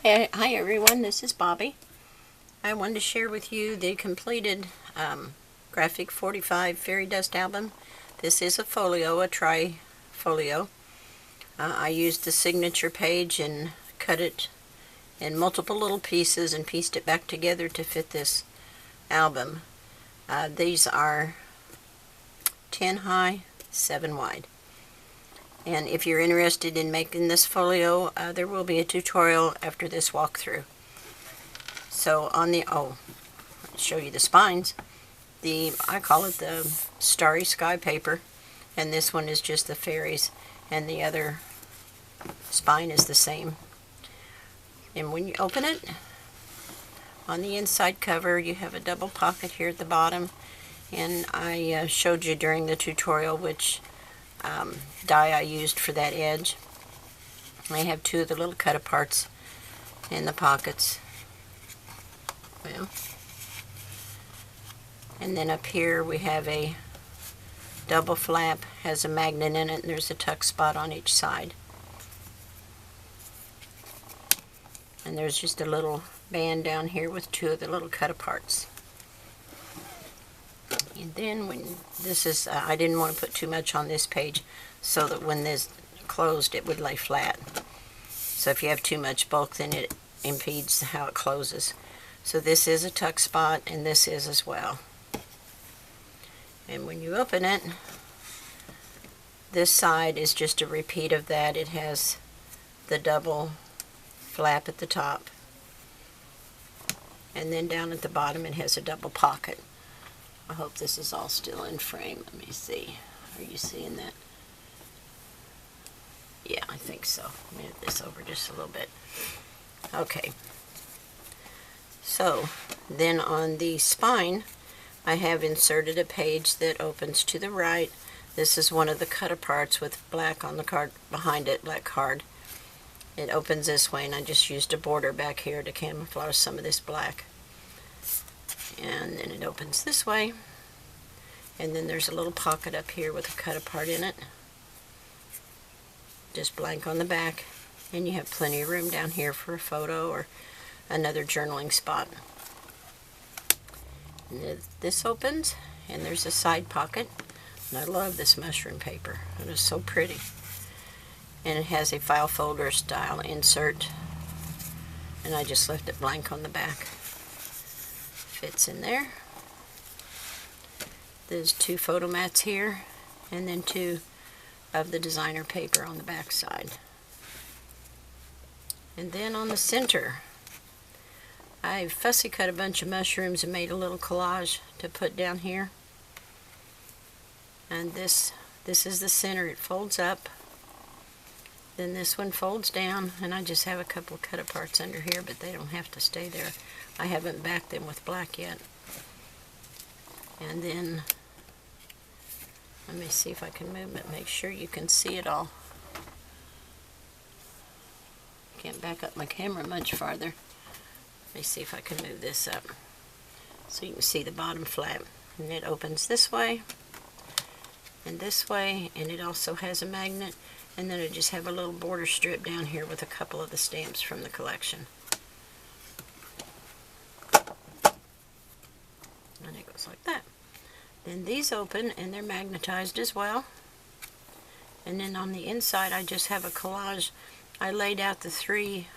Hi everyone, this is Bobby. I wanted to share with you the completed G45 Fairy Dust album. This is a folio, a tri-folio. I used the signature page and cut it in multiple little pieces and pieced it back together to fit this album. These are 10 high, 7 wide. And if you're interested in making this folio, there will be a tutorial after this walkthrough. So on the, I'll show you the spines. I call it the Starry Sky paper, and this one is just the fairies, and the other spine is the same. And when you open it, on the inside cover you have a double pocket here at the bottom, and I showed you during the tutorial which die I used for that edge. I have two of the little cut aparts in the pockets. Well, and then up here we have a double flap, has a magnet in it, and there's a tuck spot on each side. And there's just a little band down here with two of the little cut aparts. And then when this is, I didn't want to put too much on this page so that when this closed it would lay flat. So if you have too much bulk, then it impedes how it closes. So this is a tuck spot, and this is as well. And when you open it, this side is just a repeat of that. It has the double flap at the top, and then down at the bottom it has a double pocket. I hope this is all still in frame. Let me see. Are you seeing that? Yeah, I think so. Move this over just a little bit. Okay. So, then on the spine, I have inserted a page that opens to the right. This is one of the cut aparts with black on the card behind it, black card. It opens this way, and I just used a border back here to camouflage some of this black. And then it opens this way, and then there's a little pocket up here with a cut apart in it, just blank on the back, and you have plenty of room down here for a photo or another journaling spot. And this opens, and there's a side pocket, and I love this mushroom paper. It is so pretty, and it has a file folder style insert, and I just left it blank on the back. Fits in there. There's two photo mats here, and then two of the designer paper on the back side. And then on the center, I fussy cut a bunch of mushrooms and made a little collage to put down here. And this is the center. It folds up. Then this one folds down, and I just have a couple of cut aparts under here, but they don't have to stay there. I haven't backed them with black yet. And then, let me see if I can move it, make sure you can see it all. Can't back up my camera much farther. Let me see if I can move this up so you can see the bottom flap. And it opens this way and this way, and it also has a magnet. And then I just have a little border strip down here with a couple of the stamps from the collection. And it goes like that. Then these open, and they're magnetized as well. And then on the inside I just have a collage. I laid out the three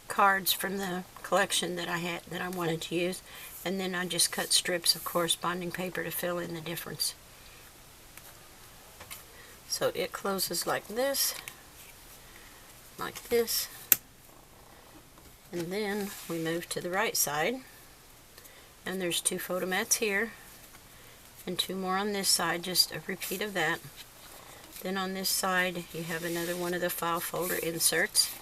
cards from the collection that I wanted to use, and then I just cut strips of corresponding paper to fill in the difference. So it closes like this, and then we move to the right side, and there's two photo mats here, and two more on this side, just a repeat of that. Then on this side you have another one of the file folder inserts.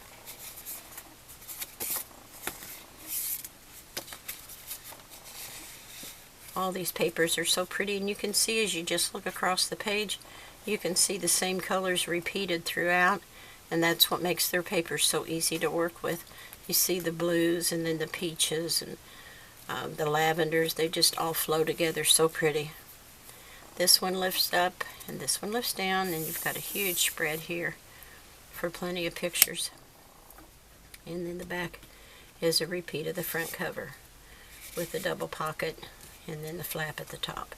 All these papers are so pretty, and you can see as you just look across the page, you can see the same colors repeated throughout, and that's what makes their papers so easy to work with. You see the blues, and then the peaches, and the lavenders. They just all flow together so pretty. This one lifts up, and this one lifts down, and you've got a huge spread here for plenty of pictures. and then the back is a repeat of the front cover with the double pocket and then the flap at the top.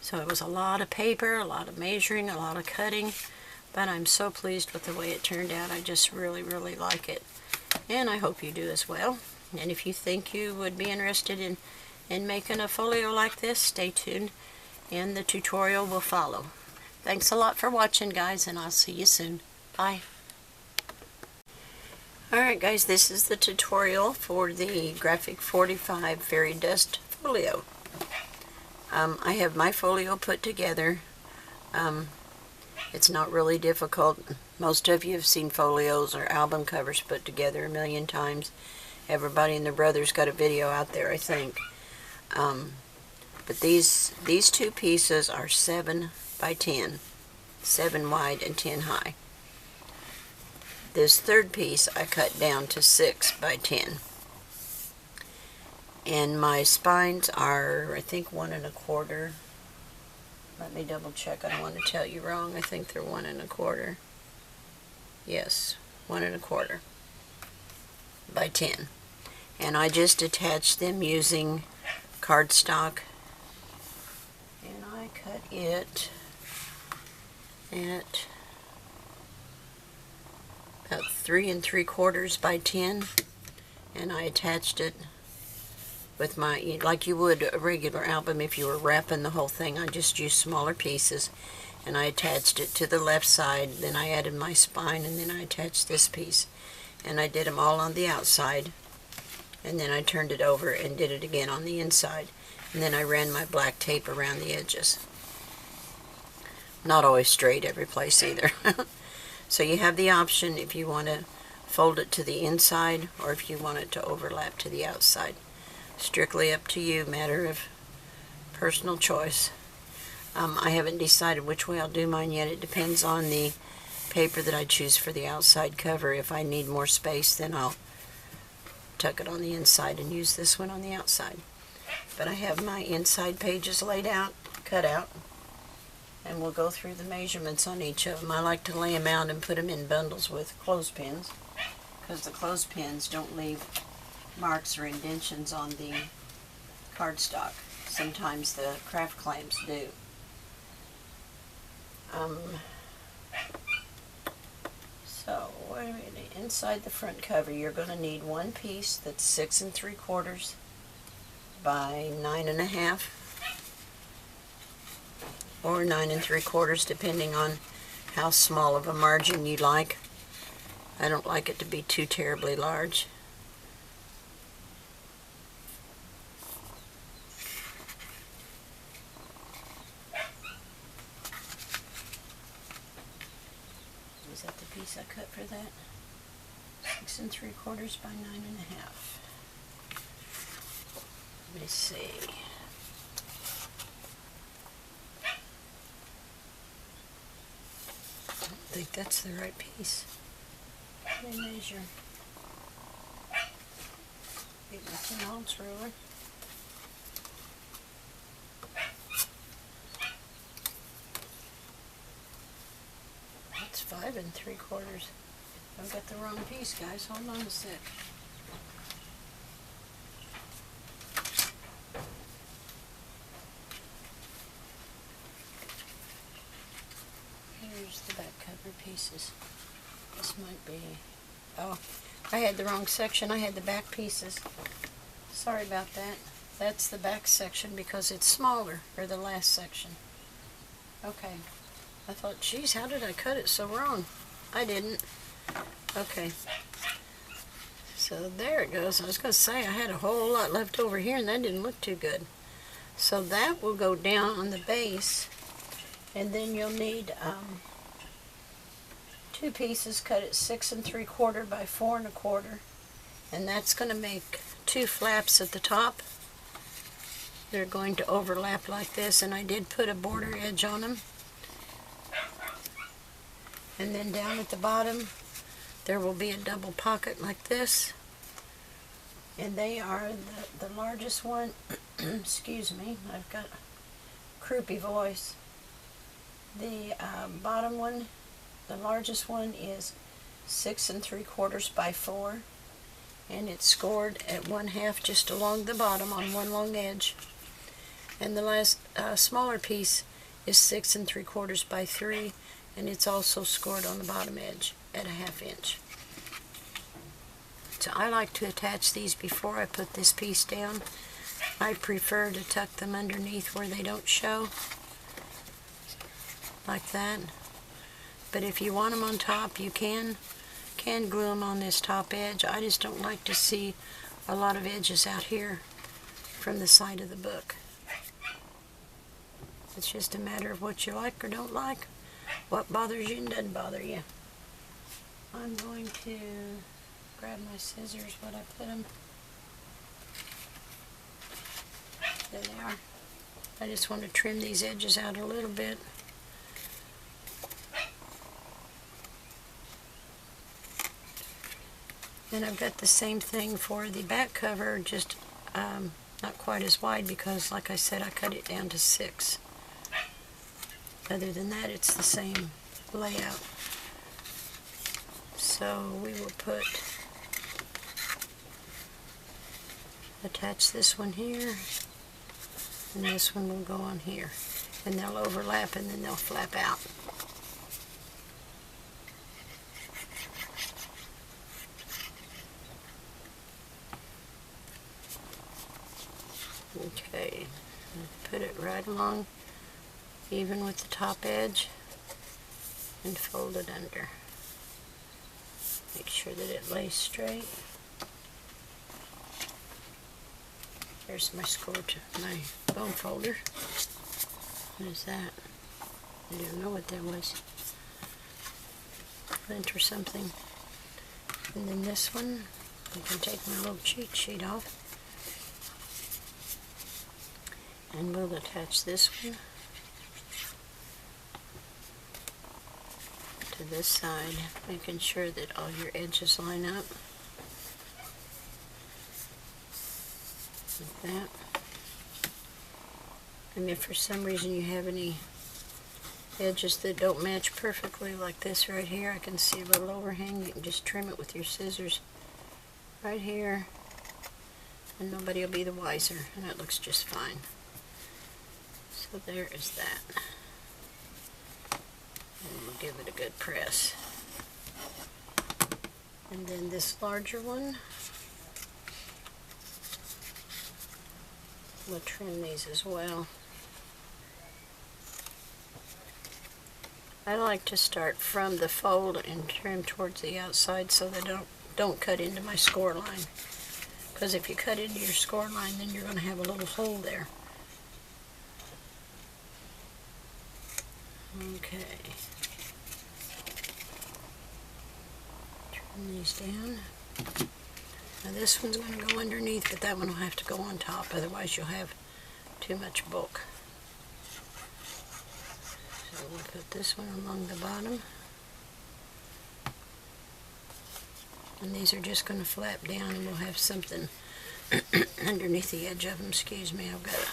So it was a lot of paper, a lot of measuring, a lot of cutting, but I'm so pleased with the way it turned out. I just really, really like it. And I hope you do as well. And if you think you would be interested in making a folio like this, stay tuned and the tutorial will follow. Thanks a lot for watching, guys, and I'll see you soon. Bye. Alright guys, this is the tutorial for the G45 Fairy Dust Folio. I have my folio put together. It's not really difficult. Most of you have seen folios or album covers put together a million times. Everybody and their brother's got a video out there, I think. But these two pieces are 7 by 10, 7 wide and 10 high. This third piece I cut down to 6 by 10. And my spines are, I think, 1 1/4. Let me double check. I don't want to tell you wrong. I think they're 1 1/4. Yes, 1 1/4 by 10. And I just attached them using cardstock. And I cut it at about 3 3/4 by 10. And I attached it with my, like you would a regular album if you were wrapping the whole thing. I just used smaller pieces and I attached it to the left side, then I added my spine, and then I attached this piece, and I did them all on the outside, and then I turned it over and did it again on the inside, and then I ran my black tape around the edges. Not always straight every place either. So you have the option if you want to fold it to the inside or if you want it to overlap to the outside. Strictly up to you, matter of personal choice. I haven't decided which way I'll do mine yet. It depends on the paper that I choose for the outside cover. If I need more space, then I'll tuck it on the inside and use this one on the outside. But I have my inside pages laid out, cut out, and we'll go through the measurements on each of them. I like to lay them out and put them in bundles with clothespins, because the clothespins don't leave marks or indentions on the cardstock. Sometimes the craft clamps do. So inside the front cover, you're going to need one piece that's 6 3/4 by 9 1/2 or 9 3/4, depending on how small of a margin you like. I don't like it to be too terribly large. Is that the piece I cut for that? 6 3/4 by 9 1/2. Let me see. I don't think that's the right piece. Let me measure. Get my 10-ounce ruler. That's 5 3/4. I've got the wrong piece, guys. Hold on a sec. Here's the back cover pieces. This might be... Oh, I had the wrong section. I had the back pieces. Sorry about that. That's the back section because it's smaller, or the last section. Okay. I thought, geez, how did I cut it so wrong? I didn't. Okay. So there it goes. I was going to say I had a whole lot left over here and that didn't look too good. So that will go down on the base, and then you'll need two pieces cut at 6 3/4 by 4 1/4, and that's going to make two flaps at the top. They're going to overlap like this, and I did put a border edge on them. And then down at the bottom there will be a double pocket like this, and they are the largest one. Excuse me, I've got a croupy voice. The bottom one, the largest one, is 6 3/4 by 4, and it's scored at 1/2 just along the bottom on one long edge. And the last smaller piece is 6 3/4 by 3, and it's also scored on the bottom edge at 1/2 inch. So I like to attach these before I put this piece down. I prefer to tuck them underneath where they don't show, like that. But if you want them on top, you can glue them on this top edge. I just don't like to see a lot of edges out here from the side of the book. It's just a matter of what you like or don't like, what bothers you and doesn't bother you. I'm going to grab my scissors. What I put them? There they are. I just want to trim these edges out a little bit. And I've got the same thing for the back cover, just not quite as wide because, like I said, I cut it down to 6. Other than that, it's the same layout. So we will attach this one here, and this one will go on here, and they'll overlap and then they'll flap out. Okay, put it right along, even with the top edge, and fold it under. Make sure that it lays straight. There's my my bone folder. What is that? I don't know what that was. Lint or something. And then this one, I can take my little cheat sheet off. And we'll attach this one to this side, making sure that all your edges line up. Like that. And if for some reason you have any edges that don't match perfectly, like this right here, I can see a little overhang, you can just trim it with your scissors right here, and nobody will be the wiser, and that looks just fine. So there is that. And we'll give it a good press. And then this larger one, we'll trim these as well. I like to start from the fold and trim towards the outside so they don't cut into my score line. Because if you cut into your score line, then you're going to have a little hole there. Okay. Trim these down. Now this one's going to go underneath, but that one will have to go on top, otherwise you'll have too much bulk. So we'll put this one along the bottom. And these are just going to flap down, and we'll have something underneath the edge of them. Excuse me, I've got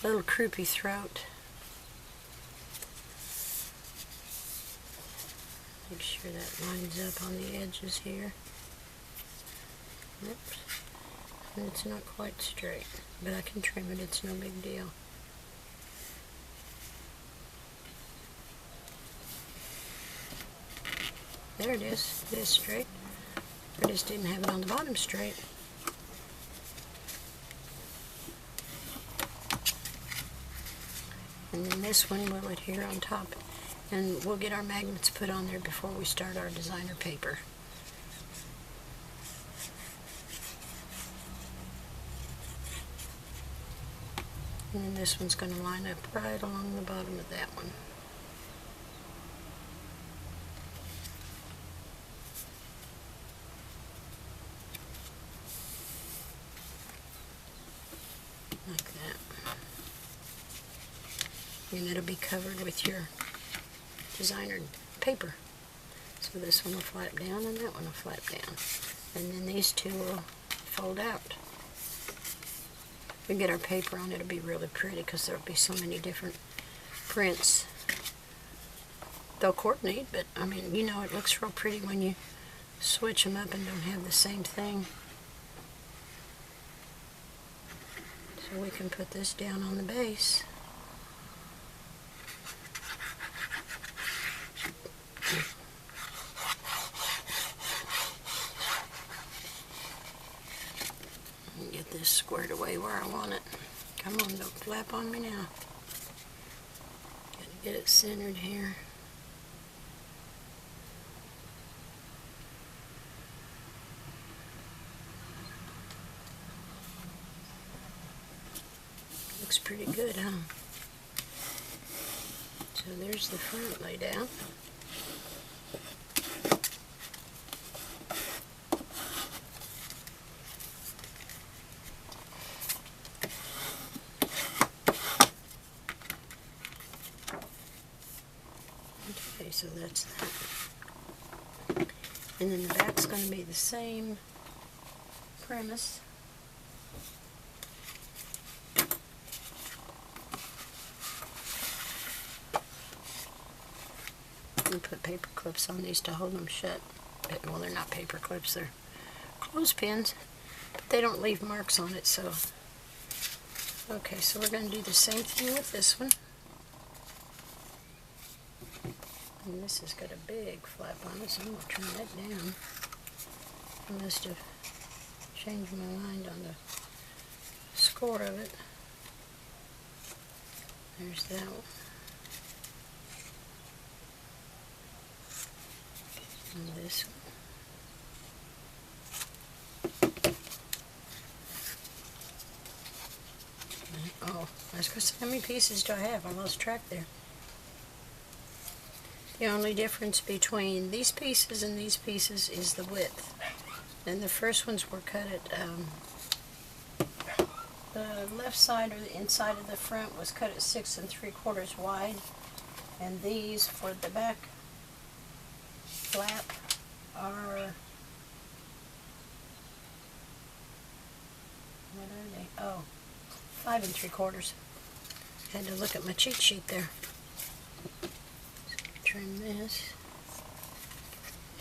a little croupy throat. Make sure that lines up on the edges here. Oops. And it's not quite straight, but I can trim it, it's no big deal. There it is. It is straight. I just didn't have it on the bottom straight. And then this one will adhere on top. And we'll get our magnets put on there before we start our designer paper. And then this one's going to line up right along the bottom of that one. Like that. And it'll be covered with your designer paper. So this one will flap down and that one will flap down. And then these two will fold out. If we get our paper on, it'll be really pretty because there'll be so many different prints they'll coordinate, but I mean, you know, it looks real pretty when you switch them up and don't have the same thing. So we can put this down on the base. And get this squared away where I want it. Come on, don't flap on me now. Gotta get it centered here. Looks pretty good, huh? So there's the front laid out. Okay, so that's that. And then the back's going to be the same premise. And put paper clips on these to hold them shut. Well, they're not paper clips, they're clothespins, but they don't leave marks on it, so. Okay, so we're going to do the same thing with this one. And this has got a big flap on it, so I'm going to turn that down. I must have changed my mind on the score of it. There's that one. And this one. Oh, I was going to say, how many pieces do I have? I lost track there. The only difference between these pieces and these pieces is the width. And the first ones were cut at, the left side or the inside of the front was cut at 6 3/4 wide. And these for the back flap are, what are they? Oh, 5 3/4. Had to look at my cheat sheet there. Trim this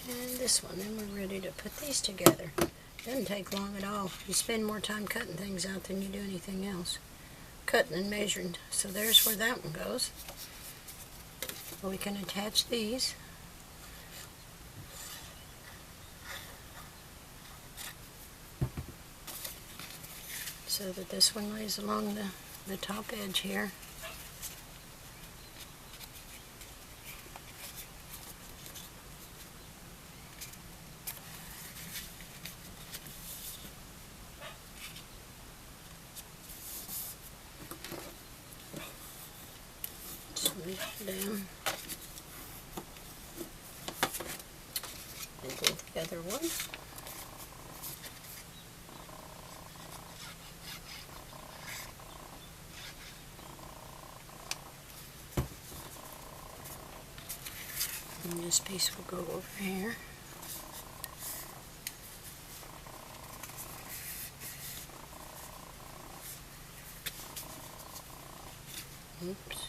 and this one, then we're ready to put these together. Doesn't take long at all. You spend more time cutting things out than you do anything else. Cutting and measuring. So there's where that one goes. We can attach these. So that this one lays along the top edge here. Down and do the other one. And this piece will go over here. Oops.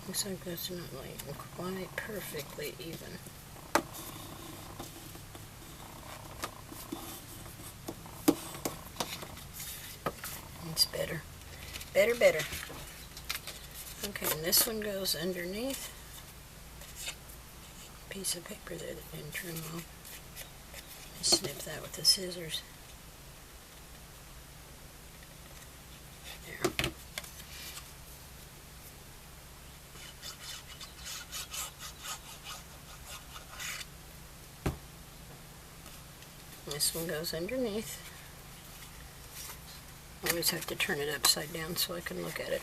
Looks like that's not laying quite perfectly even. It's better. Better. Okay, and this one goes underneath. Piece of paper there that didn't trim off. I snip that with the scissors. There. This one goes underneath. I always have to turn it upside down so I can look at it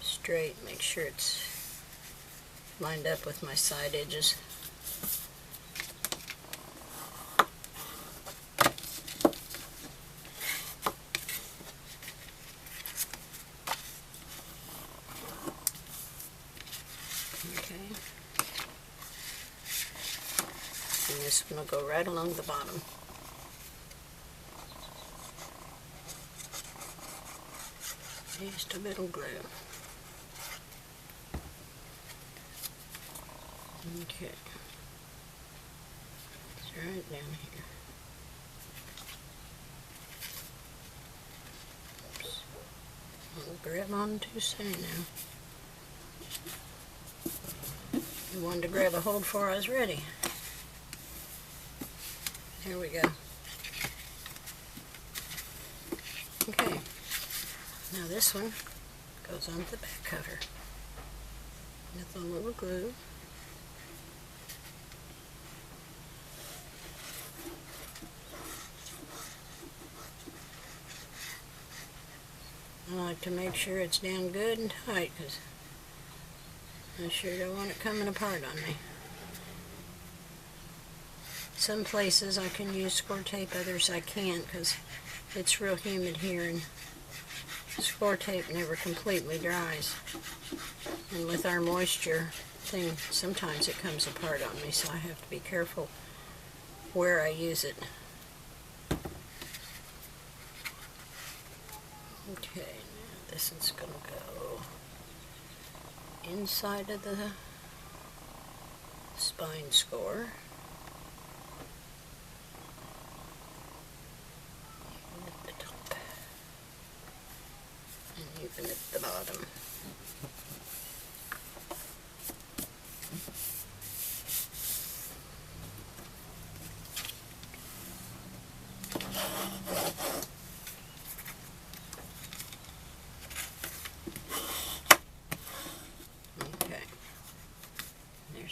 straight, make sure it's lined up with my side edges. Okay. And this one will go right along the bottom. Just a little glue. Okay. It's right down here. Oops. I'll grab on too soon now. I wanted to grab a hold before I was ready. Here we go. Okay. Now this one goes onto the back cover with a little glue. I like to make sure it's down good and tight because I sure don't want it coming apart on me. Some places I can use score tape, others I can't because it's real humid here and score tape never completely dries. And with our moisture thing, sometimes it comes apart on me, so I have to be careful where I use it. Okay, now this is going to go inside of the spine score. Even at the top. And even at the bottom.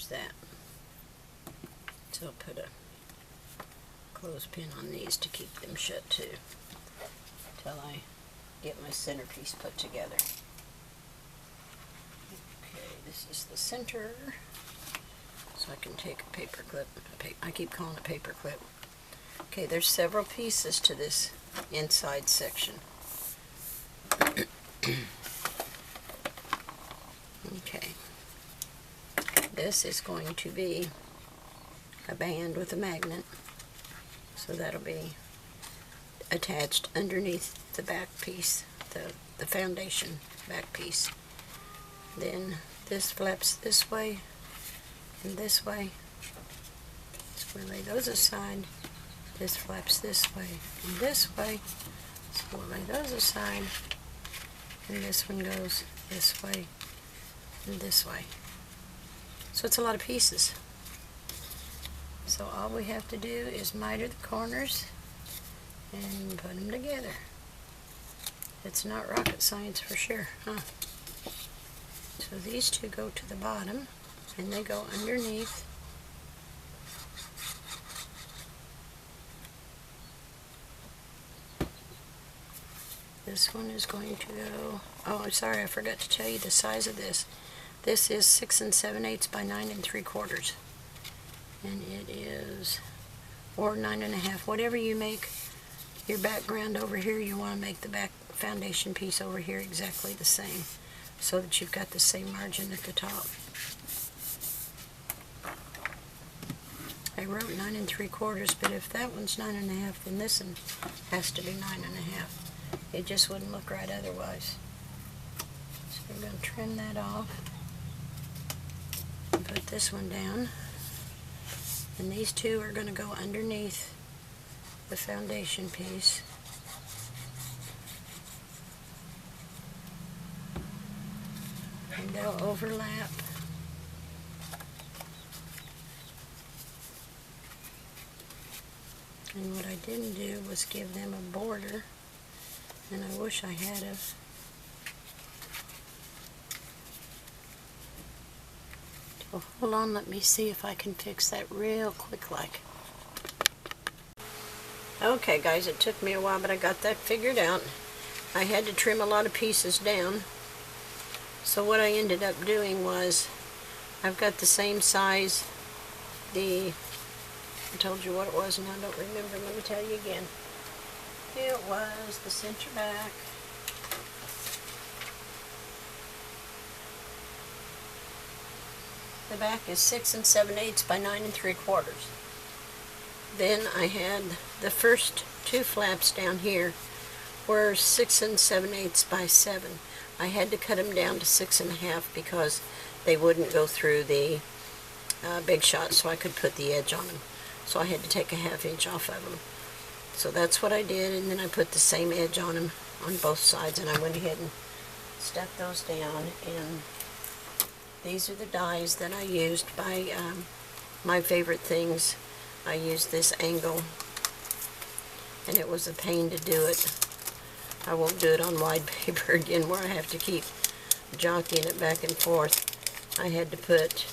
That. So I'll put a clothespin on these to keep them shut too, till I get my centerpiece put together. Okay, this is the center, so I can take a paper clip. I keep calling it paper clip. Okay, there's several pieces to this inside section. Okay. This is going to be a band with a magnet, so that'll be attached underneath the back piece, the foundation back piece. Then this flaps this way and this way, so we'll lay those aside. This flaps this way and this way, so we'll lay those aside, and this one goes this way and this way. So it's a lot of pieces. So all we have to do is miter the corners and put them together. It's not rocket science for sure, huh? So these two go to the bottom and they go underneath. This one is going to go, oh, I'm sorry, I forgot to tell you the size of this. This is 6 7/8 by 9 3/4, and it is, or 9 1/2. Whatever you make your background over here, you want to make the back foundation piece over here exactly the same, so that you've got the same margin at the top. I wrote 9 3/4, but if that one's 9 1/2, then this one has to be 9 1/2. It just wouldn't look right otherwise. So we're going to trim that off. Put this one down, and these two are going to go underneath the foundation piece. And they'll overlap. And what I didn't do was give them a border, and I wish I had a. Well, hold on, let me see if I can fix that real quick like. Okay guys, it took me a while, but I got that figured out. I had to trim a lot of pieces down. So what I ended up doing was, I've got the same size, I told you what it was and I don't remember, let me tell you again. It was the center back. The back is 6 7/8 by 9 3/4. Then I had the first two flaps down here were 6 7/8 by 7. I had to cut them down to 6 1/2 because they wouldn't go through the big shot, so I could put the edge on them. So I had to take a 1/2 inch off of them. So that's what I did, and then I put the same edge on them on both sides, and I went ahead and stuck those down. And these are the dies that I used by My Favorite Things. I used this angle, and it was a pain to do it. I won't do it on wide paper again where I have to keep jockeying it back and forth. I had to put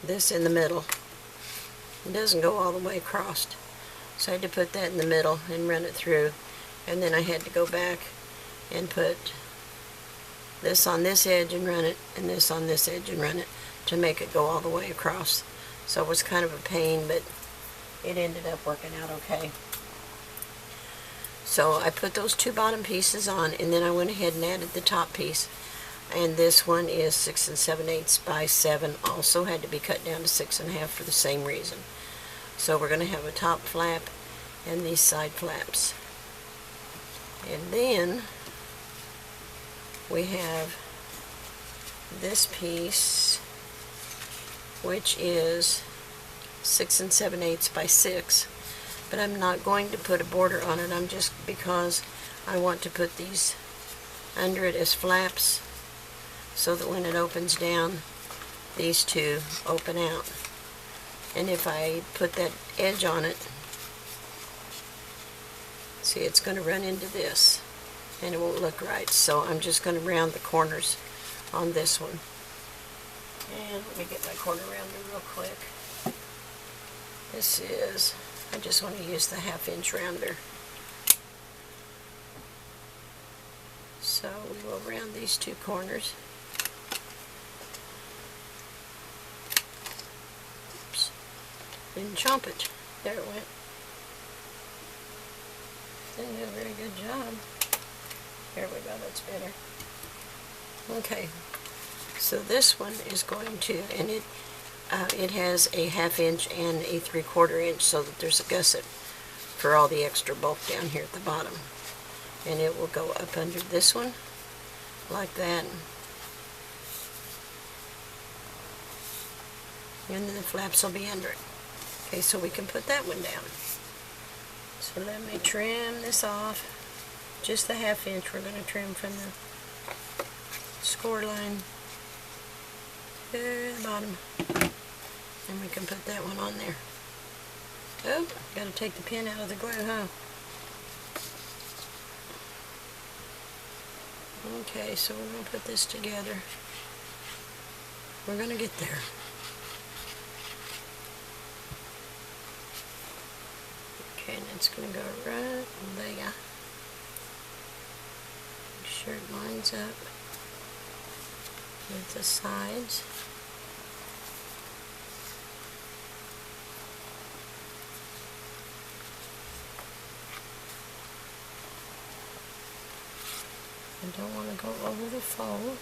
this in the middle. It doesn't go all the way across, so I had to put that in the middle and run it through, and then I had to go back and put this on this edge and run it, and this on this edge and run it to make it go all the way across. So it was kind of a pain, but it ended up working out okay. So I put those two bottom pieces on, and then I went ahead and added the top piece. And this one is 6 7/8 by 7. Also had to be cut down to 6 1/2 for the same reason. So we're going to have a top flap and these side flaps. And then we have this piece, which is 6 7/8 by 6. But I'm not going to put a border on it. I'm just because I want to put these under it as flaps so that when it opens down, these two open out. And if I put that edge on it, see, it's going to run into this and it won't look right. So I'm just going to round the corners on this one. And let me get my corner rounder real quick. This is, I just want to use the 1/2 inch rounder. So we will round these two corners. Oops. Didn't chomp it. There it went. Didn't do a very good job. There we go, that's better. Okay, so this one is going to, and it has a 1/2 inch and a 3/4 inch, so that there's a gusset for all the extra bulk down here at the bottom. And it will go up under this one, like that. And then the flaps will be under it. Okay, so we can put that one down. So let me trim this off. Just the 1/2 inch we're going to trim from the score line to the bottom. And we can put that one on there. Oh, got to take the pin out of the glue, huh? Okay, so we're going to put this together. We're going to get there. Okay, and it's going to go right there. Make sure it lines up with the sides. I don't want to go over the fold.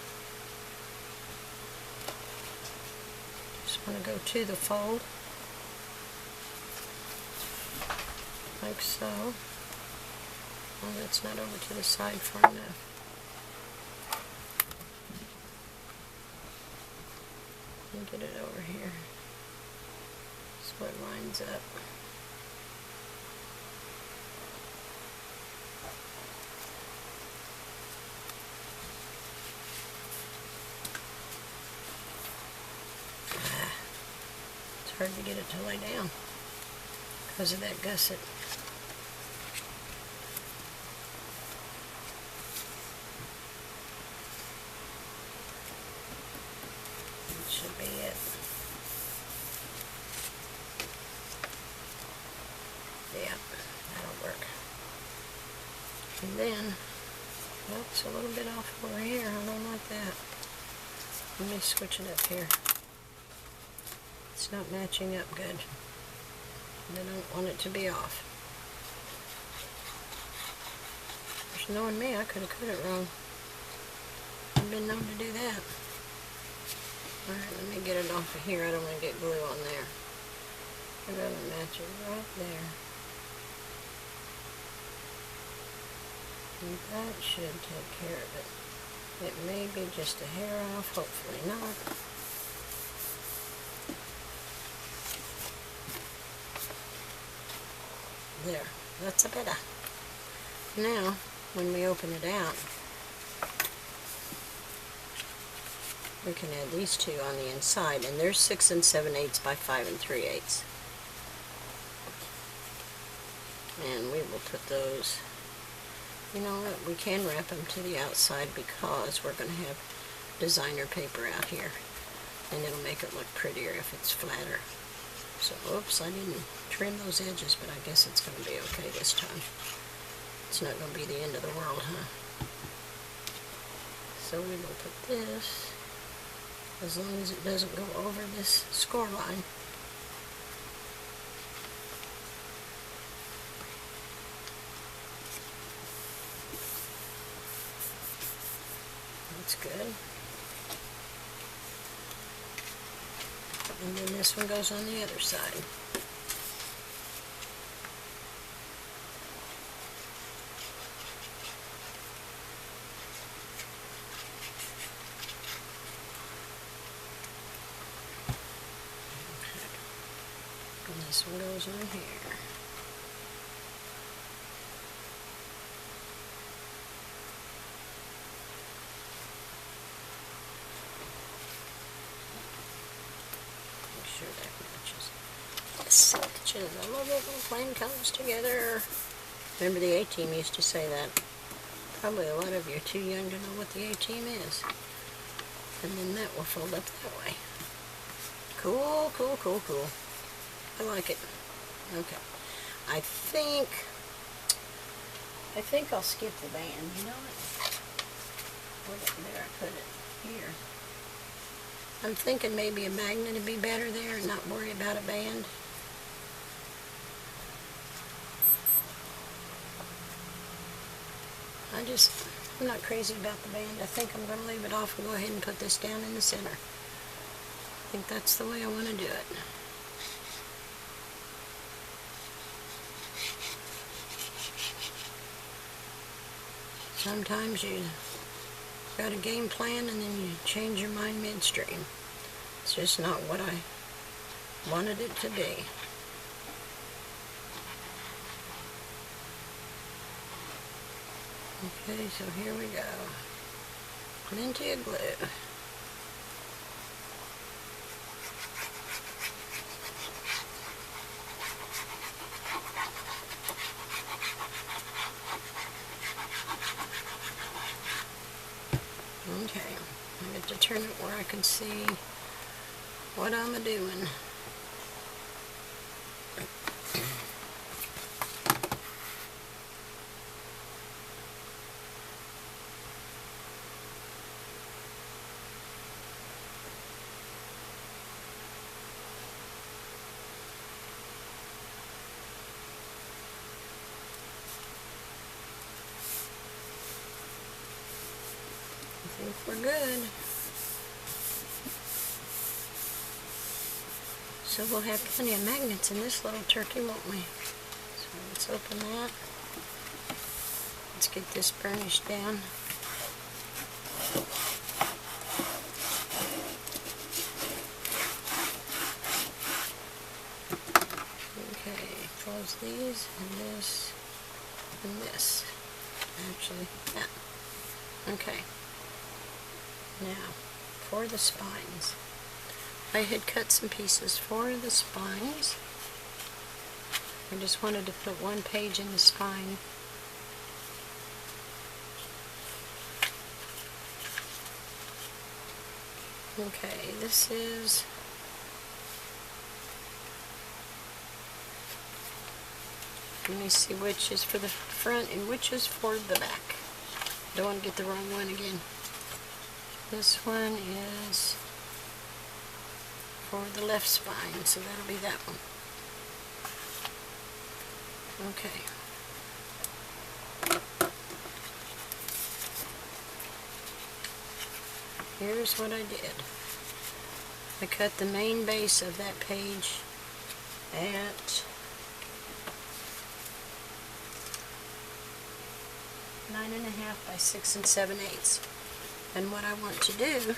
Just want to go to the fold, like so. Well, that's not over to the side far enough. And get it over here so it lines up. Hard to get it to lay down because of that gusset. That should be it. Yeah, that'll work. And then, well, it's a little bit off over here. I don't like that. Let me switch it up here. It's not matching up good. And I don't want it to be off. There's knowing me, I could have cut it wrong. I've been known to do that. to get it off of here. I don't want to get glue on there. I'd rather match it right there. And that should take care of it. It may be just a hair off, hopefully not. There, that's a better. Now, when we open it out, we can add these two on the inside, and they're 6 7/8 by 5 3/8. And we will put those, you know what, we can wrap them to the outside because we're going to have designer paper out here, and it'll make it look prettier if it's flatter. So, oops, I didn't trim those edges, but I guess it's going to be okay this time. It's not going to be the end of the world, huh? So we will put this, as long as it doesn't go over this score line. That's good. And then this one goes on the other side. And this one goes on here. Make sure that matches. Yes, matches. I love it when plain comes together. Remember the A-team used to say that. Probably a lot of you are too young to know what the A-team is. And then that will fold up that way. Cool, cool, cool, cool. I like it. Okay. I think I'll skip the band. You know what? There, I put it here. I'm thinking maybe a magnet would be better there and not worry about a band. I'm not crazy about the band. I think I'm going to leave it off and go ahead and put this down in the center. I think that's the way I want to do it. Sometimes you got a game plan and then you change your mind midstream. It's just not what I wanted it to be. Okay, so here we go. Plenty of glue. Okay, I get to turn it where I can see what I'm a-doing. I think we're good. So we'll have plenty of magnets in this little turkey, won't we? So let's open that. Let's get this burnished down. Okay, close these and this and this. Actually, that. Okay. Now, for the spines, I had cut some pieces for the spines. I just wanted to put one page in the spine. Okay, this is let me see which is for the front and which is for the back. Don't want to get the wrong one again. This one is for the left spine, so that'll be that one. Okay. Here's what I did. I cut the main base of that page at 9.5 by 6 7/8. And what I want to do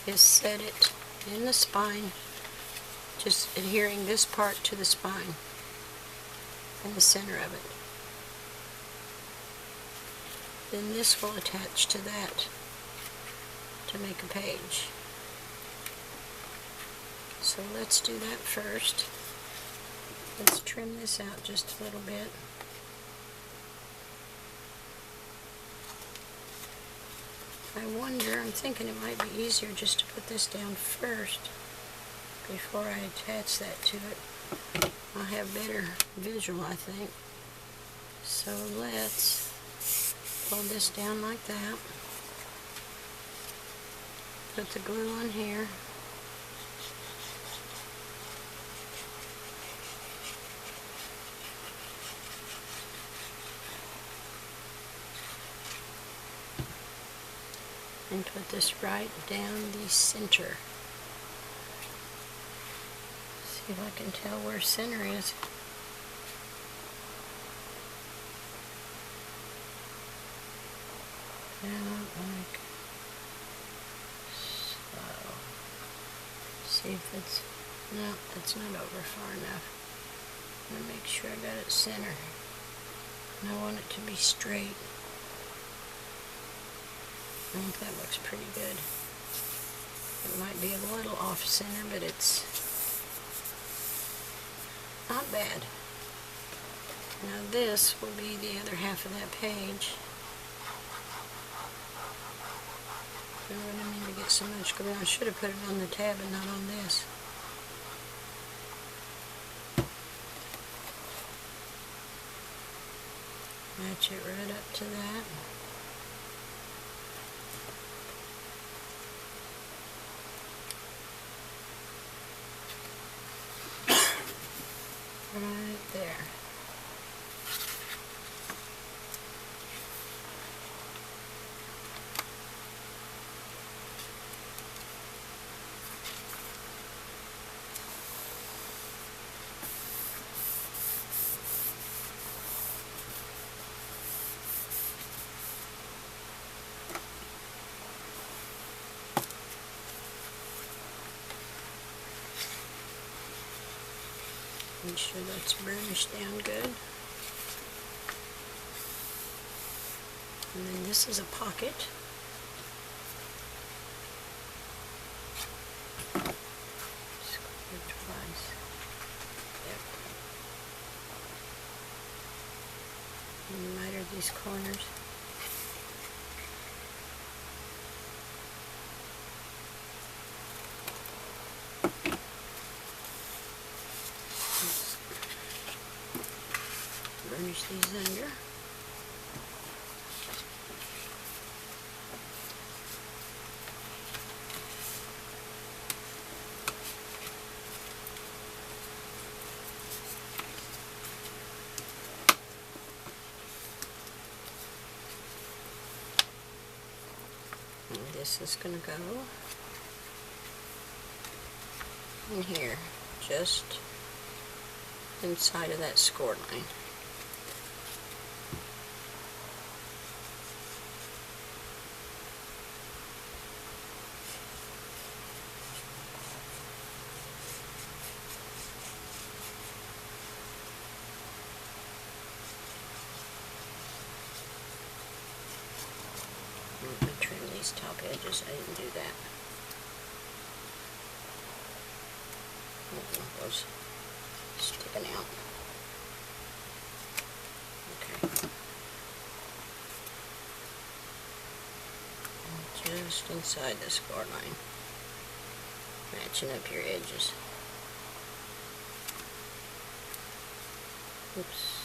is set it in the spine, just adhering this part to the spine in the center of it. Then this will attach to that to make a page. So let's do that first. Let's trim this out just a little bit. I wonder, I'm thinking it might be easier just to put this down first before I attach that to it. I'll have better visual, I think. So let's fold this down like that. Put the glue on here. And put this right down the center. See if I can tell where center is. Down like so. See if it's, no, it's not over far enough. I'm going to make sure I got it center. And I want it to be straight. I think that looks pretty good. It might be a little off center, but it's not bad. Now this will be the other half of that page. I really need to get so much glue. I should have put it on the tab and not on this. Match it right up to that. Right there. Make sure that's burnished down good. And then this is a pocket. Screw it twice. Yep. And miter these corners. Burnish these under. And this is going to go in here, just inside of that score line. I'm going to trim these top edges. I didn't do that. Those sticking out. Okay. Just inside the score line. Matching up your edges. Oops.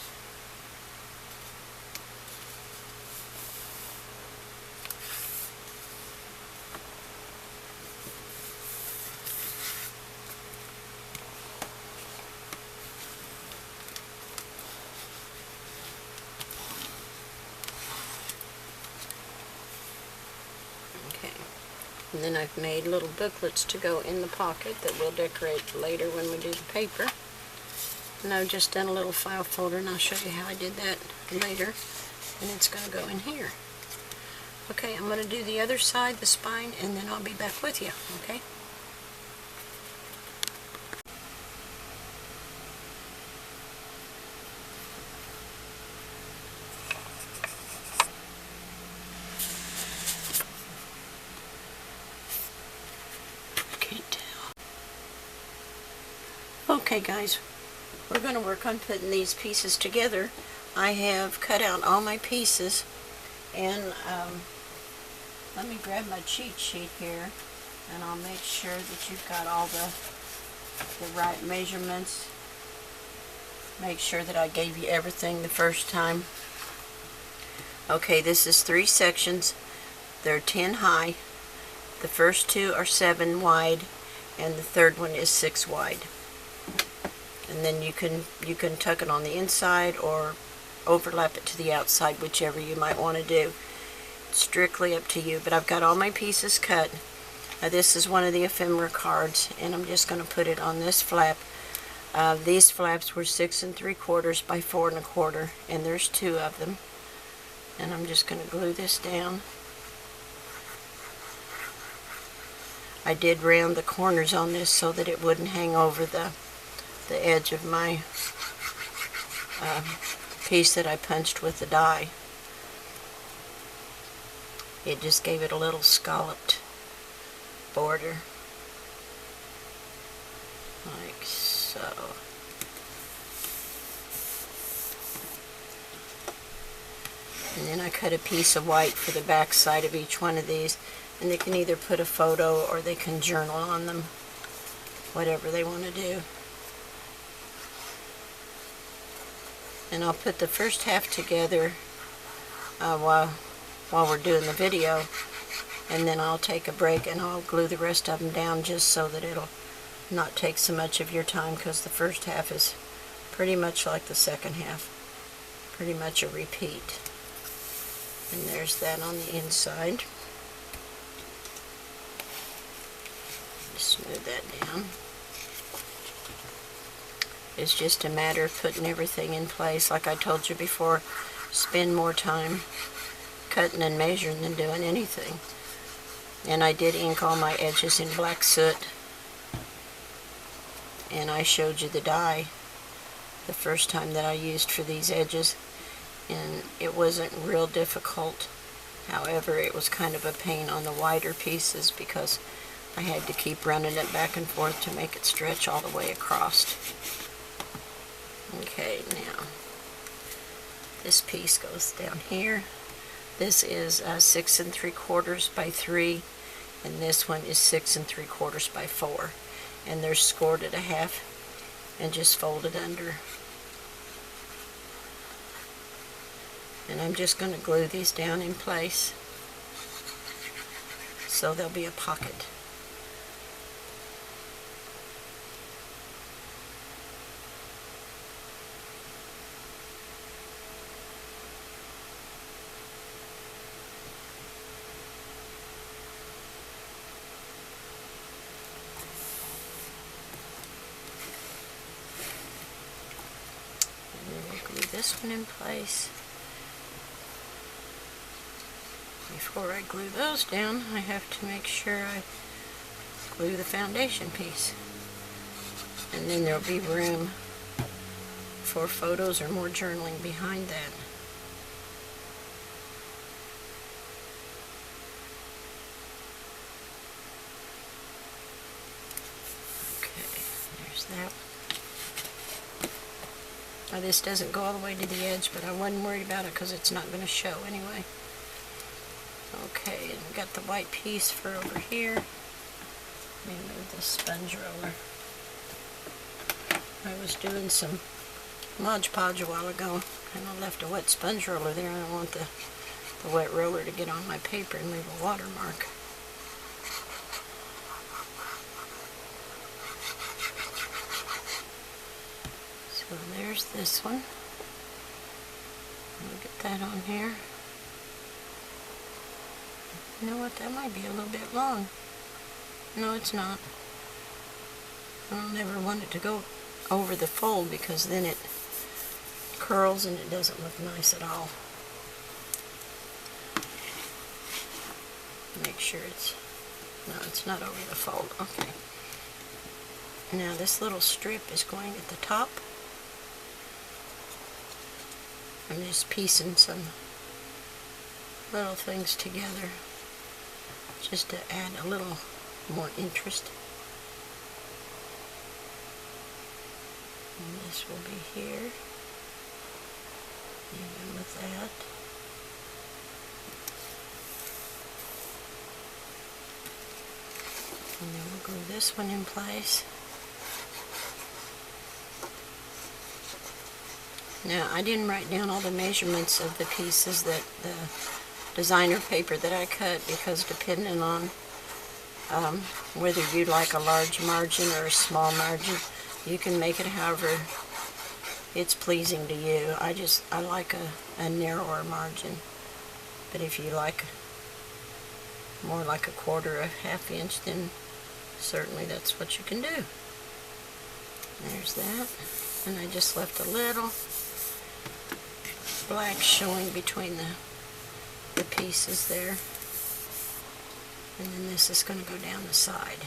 And then I've made little booklets to go in the pocket that we'll decorate later when we do the paper. And I've just done a little file folder, and I'll show you how I did that later. And it's going to go in here. Okay, I'm going to do the other side, the spine, and then I'll be back with you, okay? Can't tell. Okay guys, we're going to work on putting these pieces together. I have cut out all my pieces, and let me grab my cheat sheet here, and I'll make sure that you've got all the right measurements. Make sure that I gave you everything the first time. Okay, this is 3 sections. They're 10 high. The first 2 are 7 wide, and the third one is 6 wide. And then you can tuck it on the inside or overlap it to the outside, whichever you might want to do. Strictly up to you, but I've got all my pieces cut. Now this is one of the ephemera cards, and I'm just going to put it on this flap. These flaps were 6 3/4 by 4 1/4, and there's 2 of them. And I'm just going to glue this down. I did round the corners on this so that it wouldn't hang over the edge of my piece that I punched with the die. It just gave it a little scalloped border, like so. And then I cut a piece of white for the back side of each one of these, and they can either put a photo or they can journal on them, whatever they want to do. And I'll put the first half together while we're doing the video, and then I'll take a break and I'll glue the rest of them down just so that it'll not take so much of your time, because the first half is pretty much like the second half, pretty much a repeat. And there's that on the inside. Smooth that down. It's just a matter of putting everything in place. Like I told you before, spend more time cutting and measuring than doing anything. And I did ink all my edges in black soot, and I showed you the die the first time that I used for these edges, and it wasn't real difficult. However, it was kind of a pain on the wider pieces because I had to keep running it back and forth to make it stretch all the way across. Okay, now this piece goes down here. This is 6 3/4 by 3, and this one is 6 3/4 by 4, and they're scored at a half and just folded under. And I'm just going to glue these down in place so there'll be a pocket. This one in place. Before I glue those down, I have to make sure I glue the foundation piece, and then there'll be room for photos or more journaling behind that. Okay, there's that. Now this doesn't go all the way to the edge, but I wasn't worried about it because it's not going to show anyway. Okay, and we got the white piece for over here. Let me move the sponge roller. I was doing some Mod Podge a while ago, and I left a wet sponge roller there, and I want the wet roller to get on my paper and leave a watermark. So there's this one. Let me get that on here. You know what, that might be a little bit long. No, it's not. I'll never want it to go over the fold because then it curls and it doesn't look nice at all. Make sure no, it's not over the fold. Okay. Now this little strip is going at the top. I'm just piecing some little things together just to add a little more interest. And this will be here, even with that. And then we'll glue this one in place. Now, I didn't write down all the measurements of the pieces that the designer paper that I cut, because depending on whether you like a large margin or a small margin, you can make it however it's pleasing to you. I like a narrower margin, but if you like more like a quarter, a half inch, then certainly that's what you can do. There's that, and I just left a little black showing between the pieces there, and then this is going to go down the side.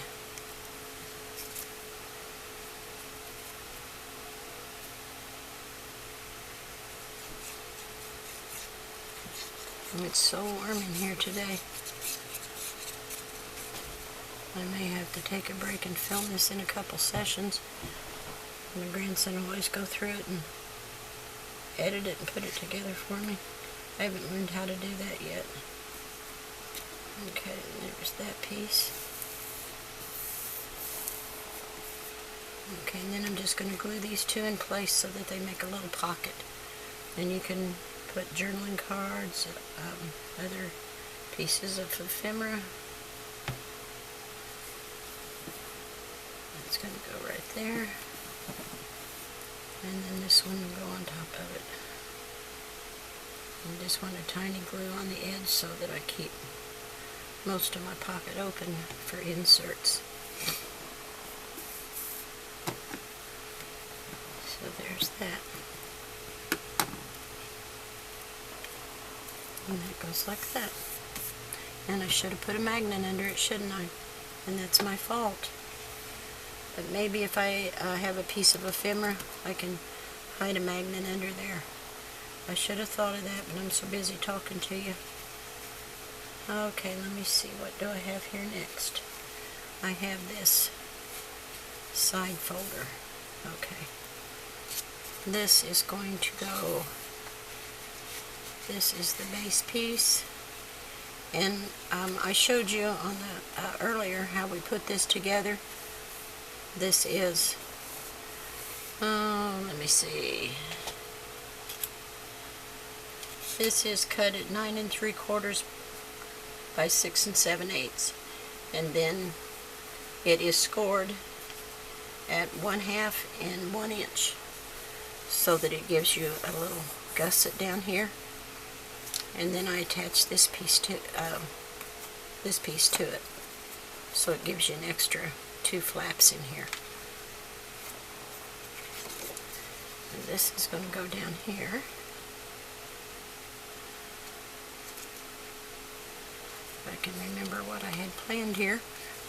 And it's so warm in here today. I may have to take a break and film this in a couple sessions. My grandson will always go through it and edit it and put it together for me. I haven't learned how to do that yet. Okay, there's that piece. Okay, and then I'm just going to glue these two in place so that they make a little pocket. And you can put journaling cards, other pieces of ephemera. It's going to go right there. And then this one will go on top of it. I just want a tiny glue on the edge so that I keep most of my pocket open for inserts. So there's that. And that goes like that. And I should have put a magnet under it, shouldn't I? And that's my fault. But maybe if I have a piece of ephemera, I can hide a magnet under there. I should have thought of that, but I'm so busy talking to you. Okay, let me see. What do I have here next? I have this side folder. Okay. This is going to go... This is the base piece. And I showed you on the earlier how we put this together. This is, let me see. This is cut at 9 3/4 by 6 7/8, and then it is scored at 1/2 and 1 inch, so that it gives you a little gusset down here. And then I attach this piece to it, so it gives you an extra 2 flaps in here. And this is going to go down here. If I can remember what I had planned here.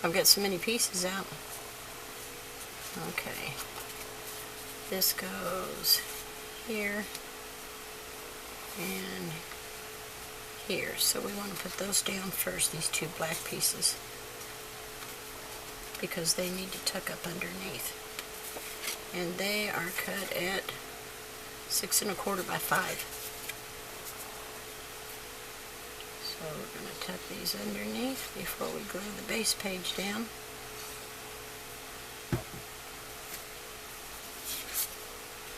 I've got so many pieces out. Okay. This goes here and here. So we want to put those down first, these 2 black pieces, because they need to tuck up underneath. And they are cut at 6 1/4 by 5. So we're going to tuck these underneath before we glue the base page down.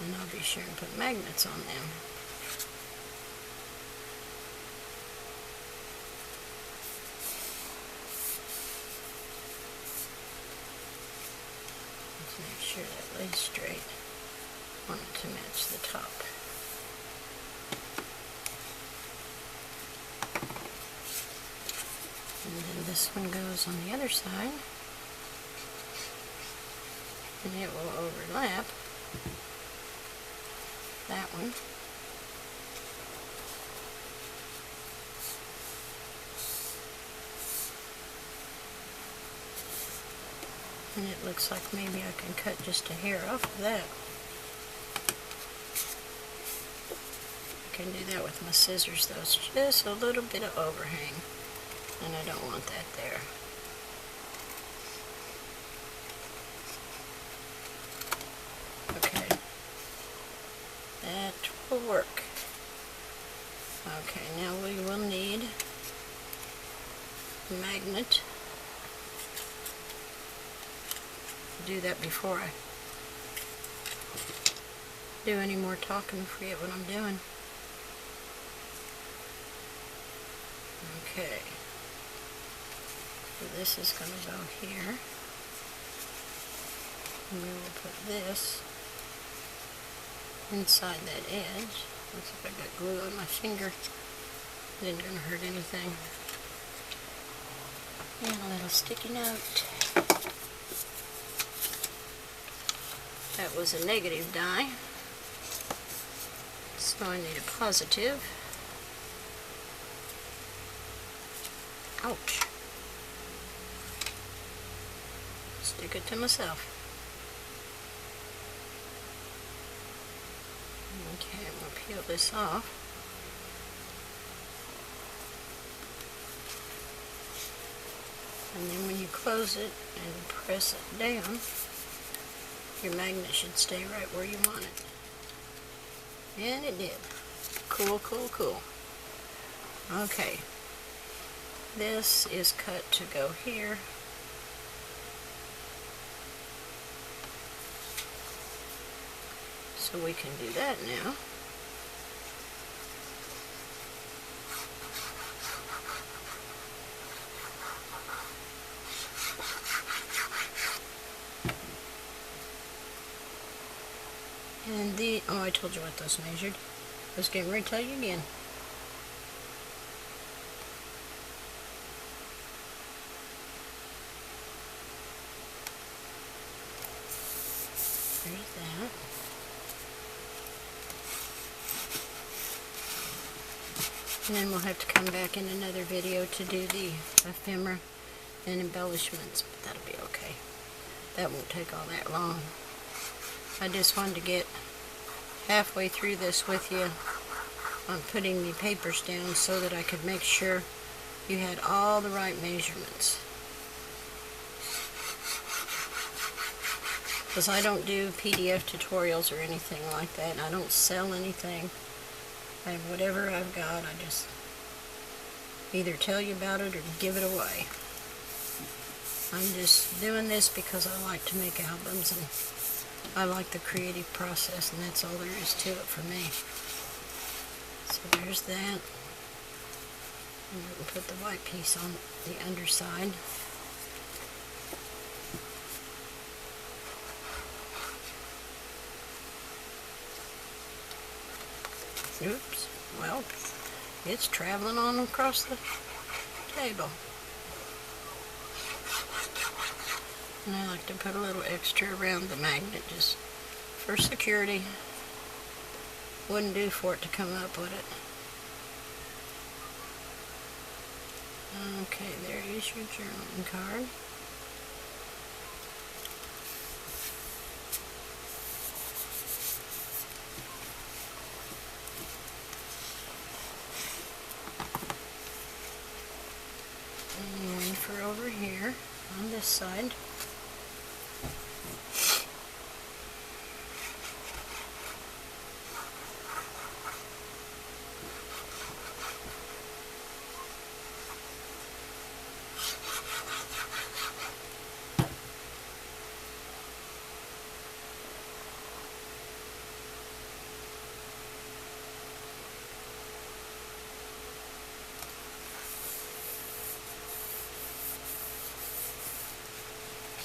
And I'll be sure and put magnets on them. Make sure that lays straight. I want it to match the top. And then this one goes on the other side. and it will overlap that one. And it looks like maybe I can cut just a hair off of that. I can do that with my scissors though. It's just a little bit of overhang, and I don't want that there. Okay, that will work. Okay, now we will need a magnet. Do that before I do any more talking and forget what I'm doing. Okay, so this is going to go here, and we will put this inside that edge. Looks like I got glue on my finger. It isn't going to hurt anything. And a little sticky note. That was a negative die, so I need a positive. Ouch. Stick it to myself. Okay, I'm going to peel this off. And then when you close it and press it down, your magnet should stay right where you want it. And it did. Cool, cool, cool. Okay. This is cut to go here. So we can do that now. And oh, I told you what those measured. I was getting ready to tell you again. There's that. And then we'll have to come back in another video to do the ephemera and embellishments, but that'll be okay. That won't take all that long. I just wanted to get halfway through this with you on putting the papers down so that I could make sure you had all the right measurements. Because I don't do PDF tutorials or anything like that. I don't sell anything. And whatever I've got, I just either tell you about it or give it away. I'm just doing this because I like to make albums and I like the creative process, and that's all there is to it for me. So there's that. And we can put the white piece on the underside. Oops. Well, it's traveling on across the table. And I like to put a little extra around the magnet just for security. Wouldn't do for it to come up with it. Okay, there is your journaling card. And for over here on this side.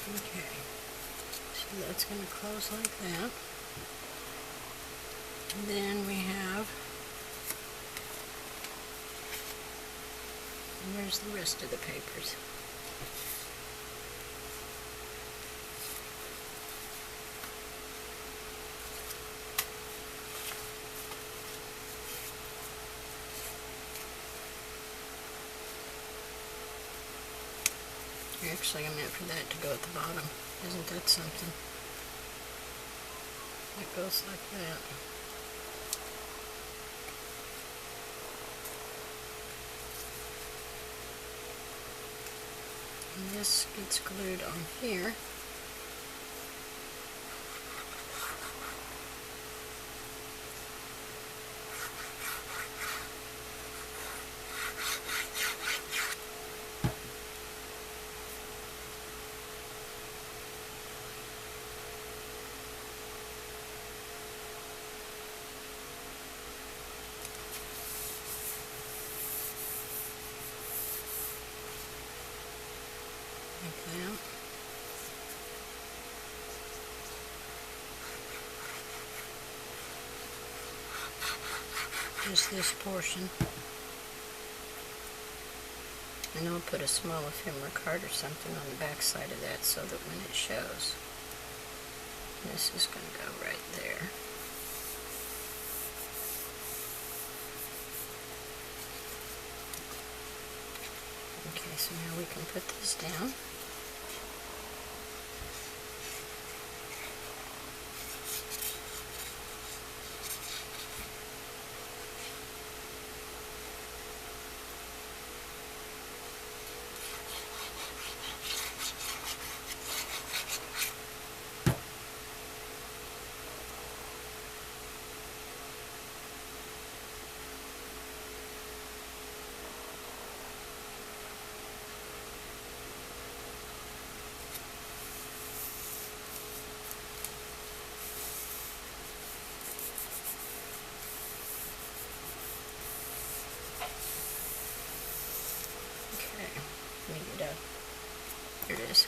Okay, so that's going to close like that. And then we have, and there's the rest of the papers. Actually, I meant for that to go at the bottom. Isn't that something? It goes like that. And this gets glued on here. Like that. Just this portion. And I'll put a small ephemera card or something on the back side of that so that when it shows, this is going to go right there. Okay, so now we can put this down. Let me get up. Here it is.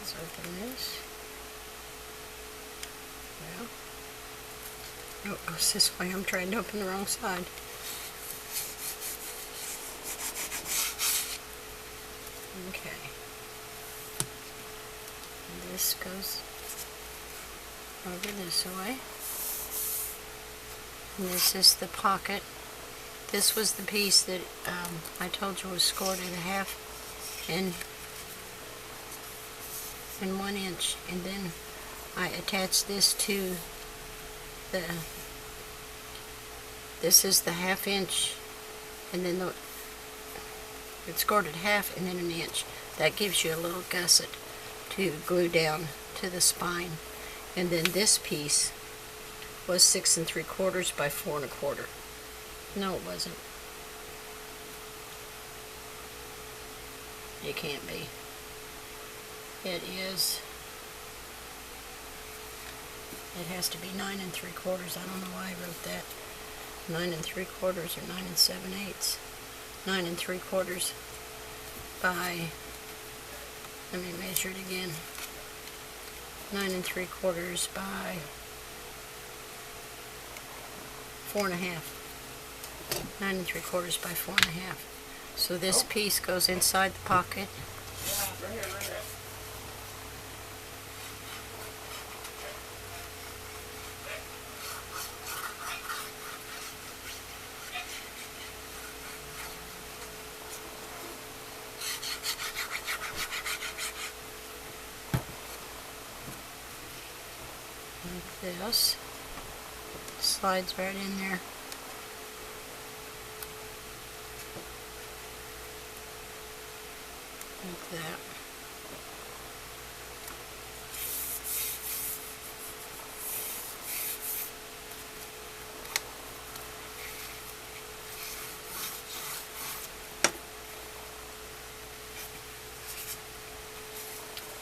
Let's open this. Well, oh, it goes this way. I'm trying to open the wrong side. Okay. And this goes over this way. And this is the pocket. This was the piece that I told you was scored at a half and 1 inch, and then I attached this to the, this is the 1/2 inch, and then it's scored at half and then 1 inch. That gives you a little gusset to glue down to the spine. And then this piece was 6 3/4 by 4 1/4. No, it wasn't. It can't be. It is. It has to be 9 3/4. I don't know why I wrote that. 9 3/4 or 9 7/8. 9 3/4 by, let me measure it again. 9 3/4 by 4 1/2. 9 3/4 by 4 1/2. So this piece goes inside the pocket. Like this. Slides right in there. Like that.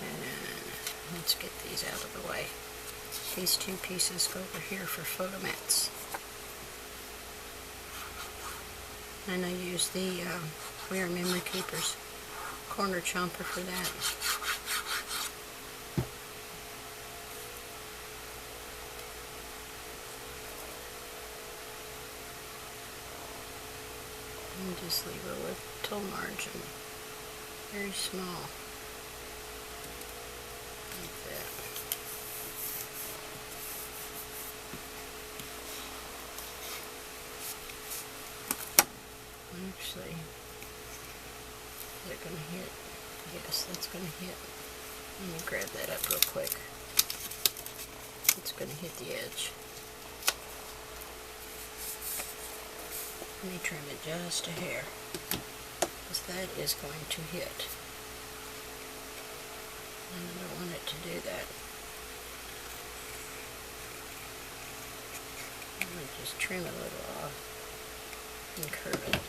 And let's get these out of the way. These two pieces go over here for photo mats. And I use the We Are Memory Keepers corner chomper for that. And just leave a little margin, very small, like that. Actually, is it going to hit? Yes, that's going to hit. Let me grab that up real quick. It's going to hit the edge. Let me trim it just a hair, because that is going to hit. And I don't want it to do that. I'm going to just trim a little off and curve it.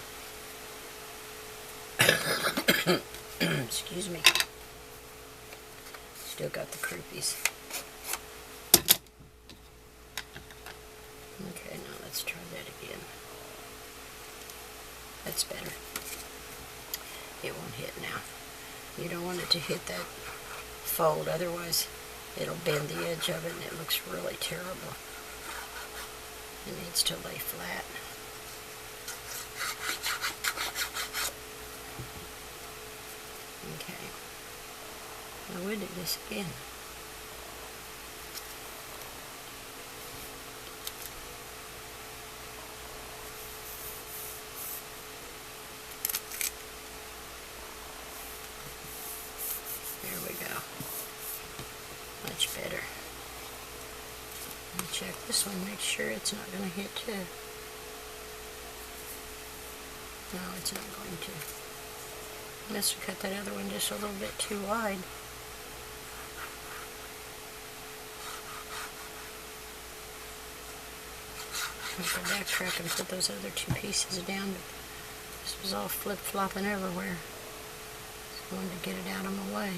Excuse me. Still got the croupies. Okay, now let's try that again. That's better. It won't hit now. You don't want it to hit that fold, otherwise it'll bend the edge of it and it looks really terrible. It needs to lay flat. Okay. Now we'll do this again. There we go. Much better. Let me check this one, make sure it's not going to hit too. No, it's not going to. Must have cut that other one just a little bit too wide. I have to backtrack and put those other two pieces down, but this was all flip-flopping everywhere. So I wanted to get it out of my way.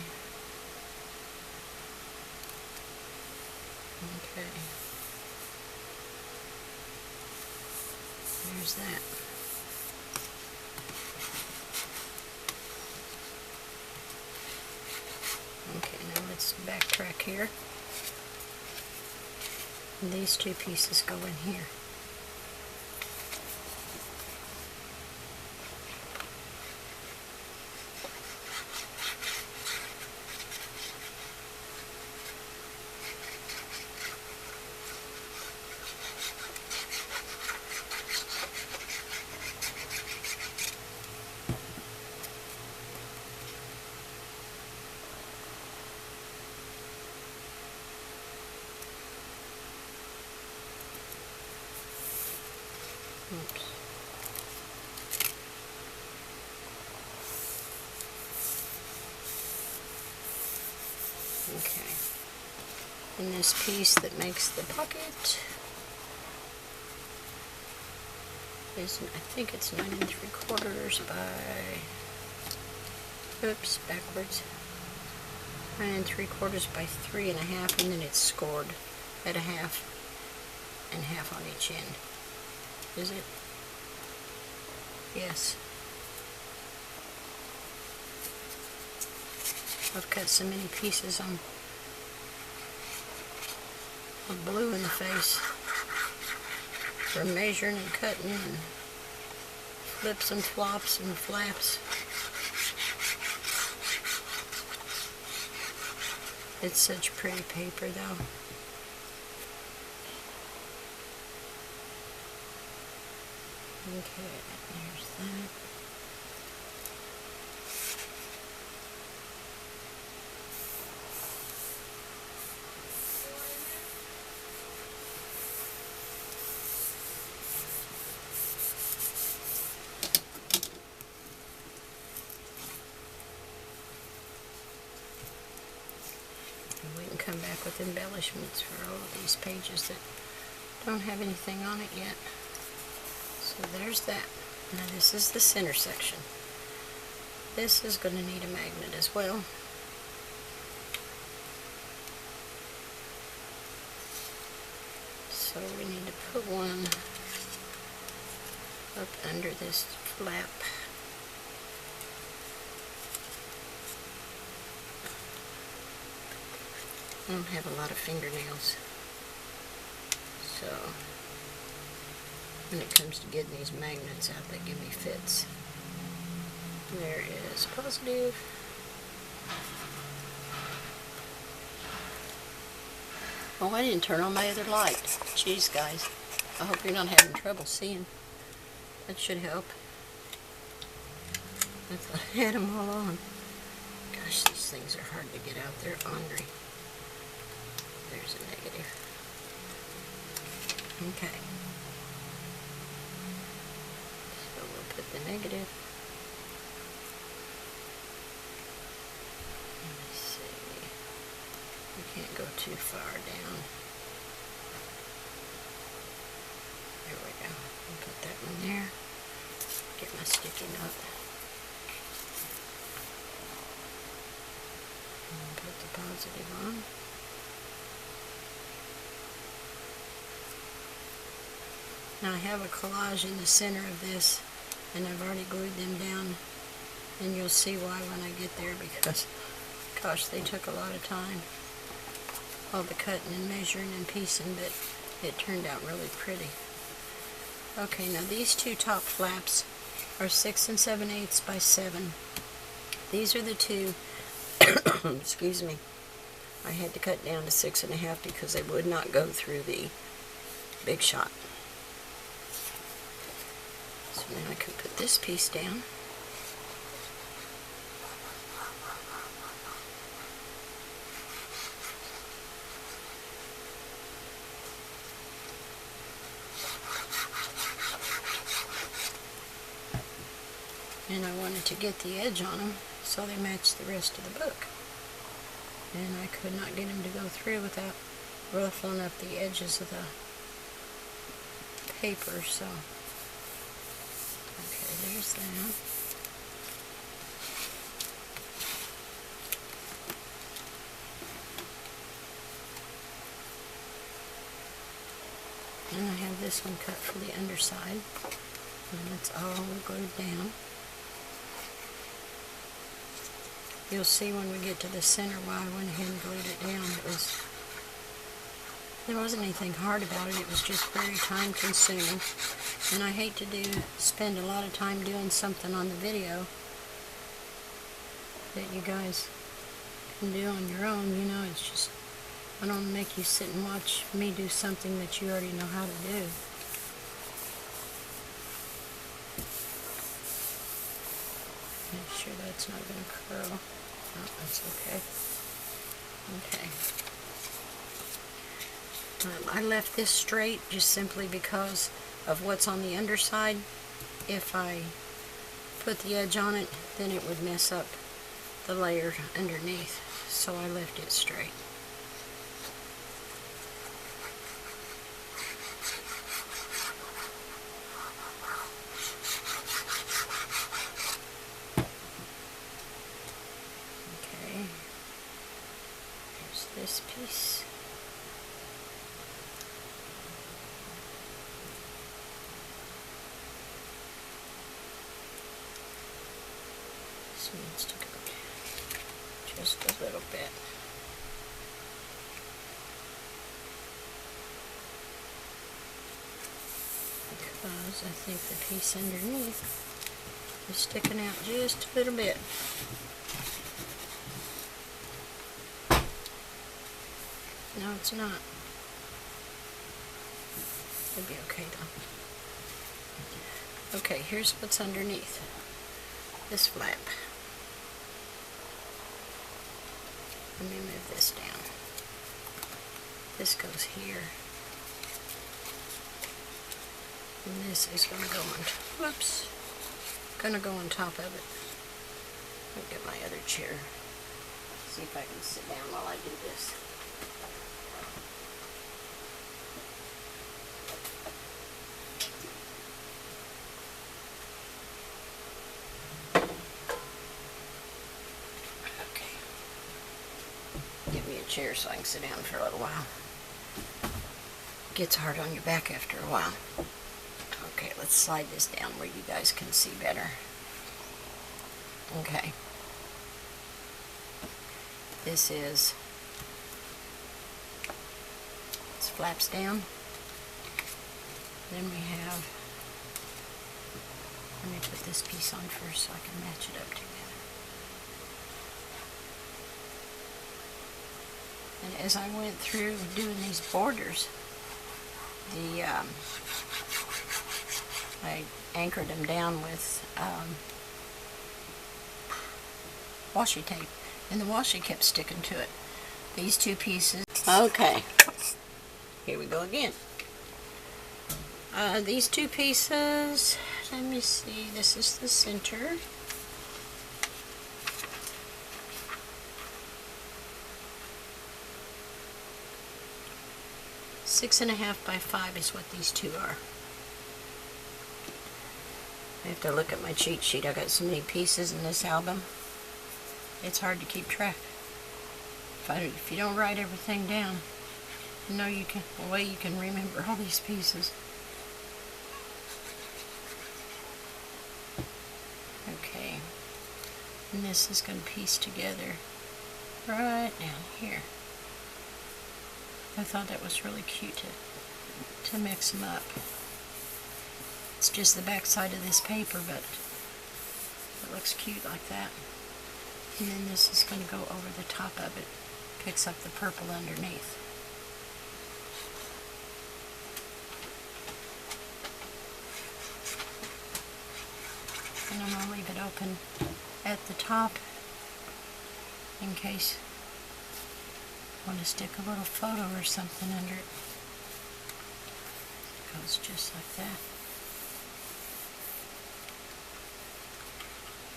Okay. There's that. Okay, now let's backtrack here. And these two pieces go in here. Oops. Okay. And this piece that makes the pocket is, I think it's 9 3/4 by, oops, backwards. 9 3/4 by 3 1/2, and then it's scored at a half and half on each end. Is it? Yes. I've cut so many pieces I'm blue in the face for measuring and cutting and flips and flops and flaps. It's such pretty paper though. Okay, there's that. And we can come back with embellishments for all of these pages that don't have anything on it yet. So there's that. Now this is the center section. This is going to need a magnet as well. So we need to put one up under this flap. I don't have a lot of fingernails, so when it comes to getting these magnets out, they give me fits. There is positive. Oh, I didn't turn on my other light. Jeez, guys. I hope you're not having trouble seeing. That should help. I thought I had them all on. Gosh, these things are hard to get out. They're ornery. There's a negative. Okay. So we'll put the negative. Let me see. We can't go too far down. There we go. I'll put that one there. Get my sticky note. And put the positive on. Now I have a collage in the center of this, and I've already glued them down, and you'll see why when I get there, because gosh, they took a lot of time, all the cutting and measuring and piecing, but it turned out really pretty. Okay, now these two top flaps are 6 7/8 by 7. These are the two excuse me, I had to cut down to 6 1/2 because they would not go through the big shot. So now I can put this piece down. And I wanted to get the edge on them so they match the rest of the book. And I could not get them to go through without ruffling up the edges of the paper, so okay, there's that. And I have this one cut for the underside, and it's all glued down. You'll see when we get to the center why I went ahead and glued it down. There wasn't anything hard about it, it was just very time consuming. And I hate to spend a lot of time doing something on the video that you guys can do on your own, you know, it's just, I don't want to make you sit and watch me do something that you already know how to do. Make sure that's not going to curl. Oh, that's okay. Okay. I left this straight just simply because of what's on the underside. If I put the edge on it, then it would mess up the layer underneath. So I left it straight. This piece. This needs to go just a little bit. Because I think the piece underneath is sticking out just a little bit. No, it's not. It'll be okay though. Okay, here's what's underneath this flap. Let me move this down. This goes here. And this is going to go on, whoops, going to go on top of it. I'll get my other chair. See if I can sit down while I do this. Chair so I can sit down for a little while. Gets hard on your back after a while. Okay, let's slide this down where you guys can see better. Okay. This flaps down. Then we have, let me put this piece on first so I can match it up together. And as I went through doing these borders, I anchored them down with washi tape, and the washi kept sticking to it. These two pieces. Okay, here we go again. These two pieces, let me see, this is the center. Six and a half by 5 is what these two are. I have to look at my cheat sheet. I got so many pieces in this album. It's hard to keep track. If you don't write everything down, you know you can. The way you can remember all these pieces. Okay, and this is going to piece together right down here. I thought that was really cute to mix them up. It's just the back side of this paper, but it looks cute like that. And then this is going to go over the top of it. Picks up the purple underneath. And I'm going to leave it open at the top in case I want to stick a little photo or something under it. It goes just like that.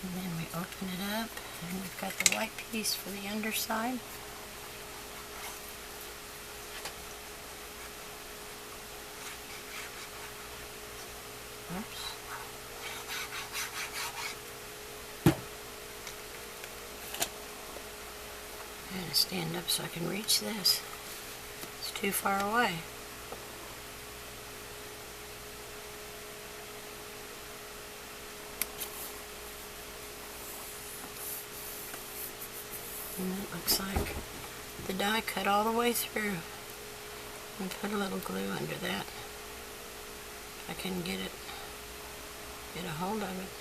And then we open it up, and we've got the white piece for the underside. Oops. I gotta stand up so I can reach this. It's too far away. And it looks like the die cut all the way through. And put a little glue under that. If I can get a hold of it.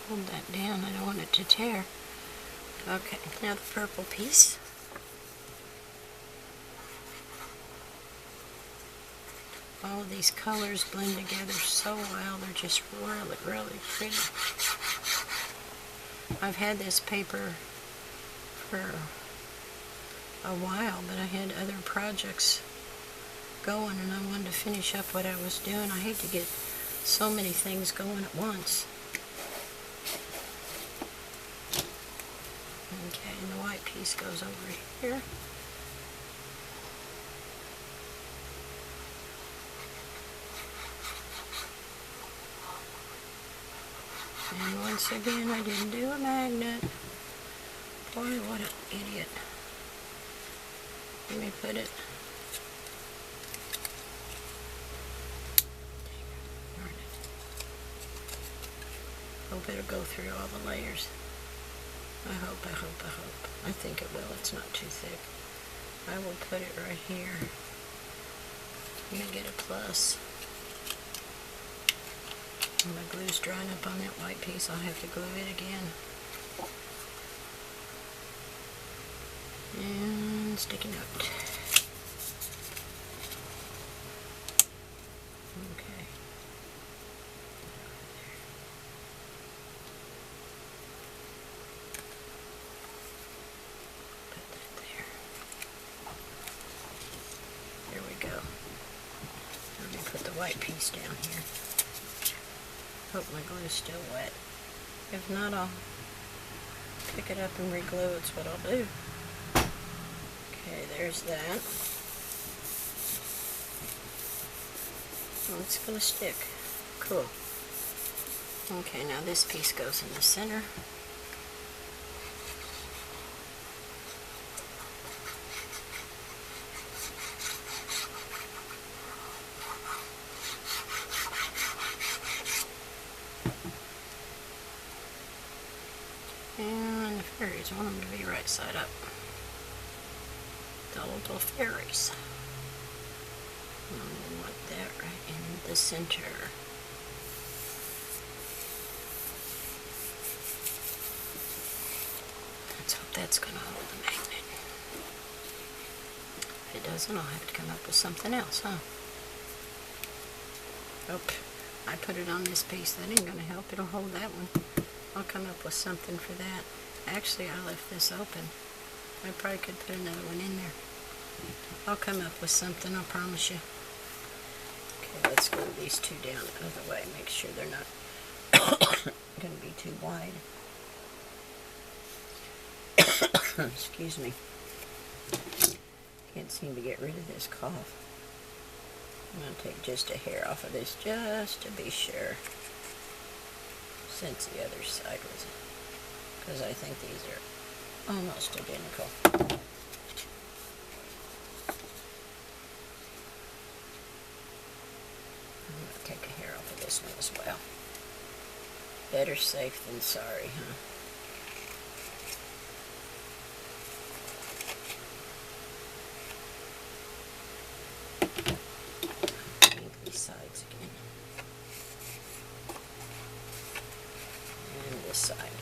Hold that down, I don't want it to tear. Okay, now the purple piece. All of these colors blend together so well, they're just really, really pretty. I've had this paper for a while, but I had other projects going and I wanted to finish up what I was doing. I hate to get so many things going at once. Okay, and the white piece goes over here. And once again, I didn't do a magnet. Boy, what an idiot. Let me put it. Darn it. Hope it'll go through all the layers. I hope. I think it will. It's not too thick. I will put it right here. I'm going to get a plus. When my glue's drying up on that white piece, I'll have to glue it again. And sticky note. Okay. Put that there. There we go. Let me put the white piece down here. Hope my glue's still wet. If not, I'll pick it up and re-glue. It's what I'll do. Okay, there's that. Oh, it's gonna stick. Cool. Okay, now this piece goes in the center. And the fairies, I want them to be right side up. The little fairies. And I want that right in the center. Let's hope that's going to hold the magnet. If it doesn't, I'll have to come up with something else, huh? Oh, I put it on this piece. That ain't gonna help. It'll hold that one. I'll come up with something for that. Actually, I left this open. I probably could put another one in there. I'll come up with something, I promise you. Okay, let's glue these two down the other way. Make sure they're not going to be too wide. Excuse me. Can't seem to get rid of this cough. I'm going to take just a hair off of this just to be sure. Since the other side was, because I think these are almost identical. I'm going to take a hair off of this one as well. Better safe than sorry, huh? Make these sides again. And this side.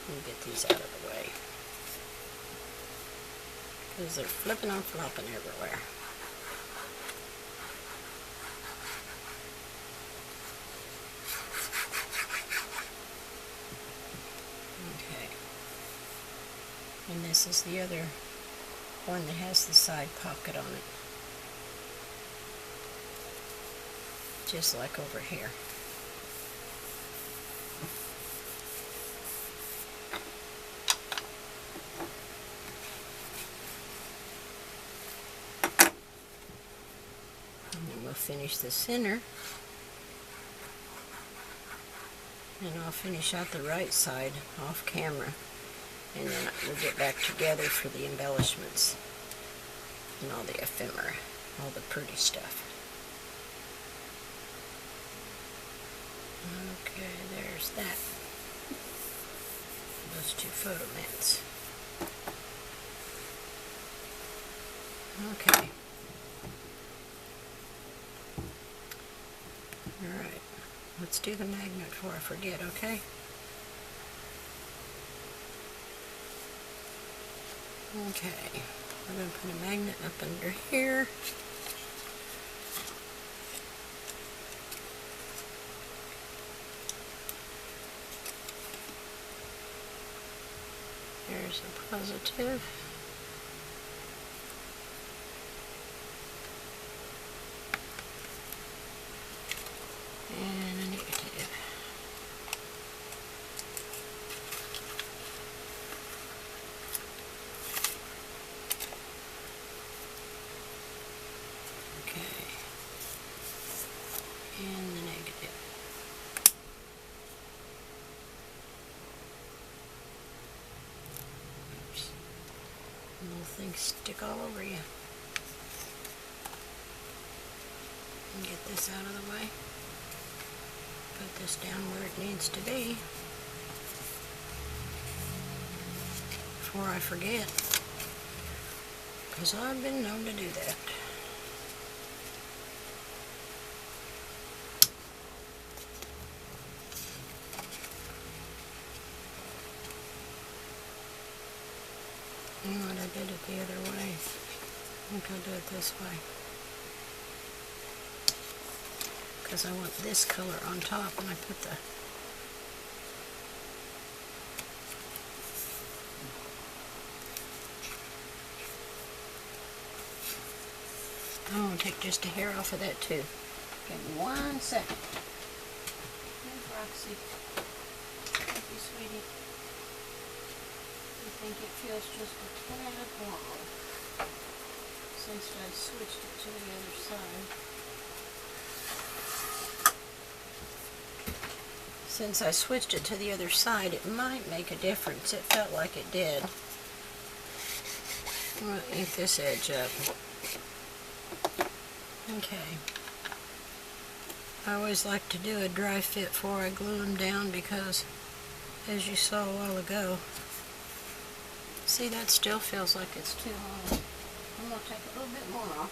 Let me get these out of the way, because they're flipping and flopping everywhere. Okay. And this is the other one that has the side pocket on it. Just like over here. Finish the center, and I'll finish out the right side off camera, and then we'll get back together for the embellishments and all the ephemera, all the pretty stuff. Okay, there's that. Those two photo mats. Okay. Alright, let's do the magnet before I forget, okay? Okay, we're going to put a magnet up under here. There's a positive. And a negative. Okay. And the negative. Oops. Little things stick all over you. And get this out of the way. Put this down where it needs to be before I forget, because I've been known to do that. You know what, I did it the other way. I think I'll do it this way, because I want this color on top, and I put the I'm going to take just a hair off of that too. Give me 1 second. Here's Roxy. Thank you, sweetie. I think it feels just a tad long since I switched it to the other side. Since I switched it to the other side, it might make a difference. It felt like it did. I'm going to ink this edge up. Okay. I always like to do a dry fit before I glue them down, because, as you saw a while ago, see, that still feels like it's too long. I'm going to take a little bit more off.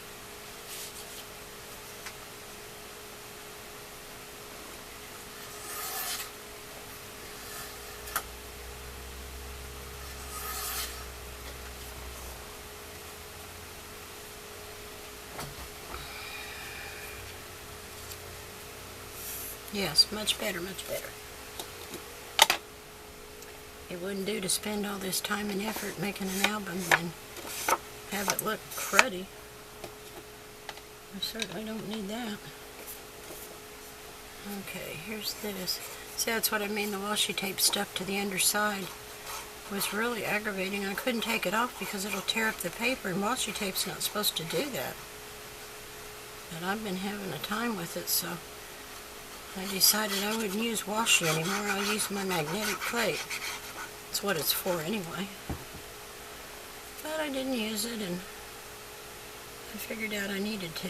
Yes, much better, much better. It wouldn't do to spend all this time and effort making an album and have it look cruddy. I certainly don't need that. Okay, here's this. See, that's what I mean, the washi tape stuck to the underside was really aggravating. I couldn't take it off because it'll tear up the paper, and washi tape's not supposed to do that. But I've been having a time with it, so I decided I wouldn't use washi anymore. I'll use my magnetic plate. That's what it's for anyway. But I didn't use it, and I figured out I needed to.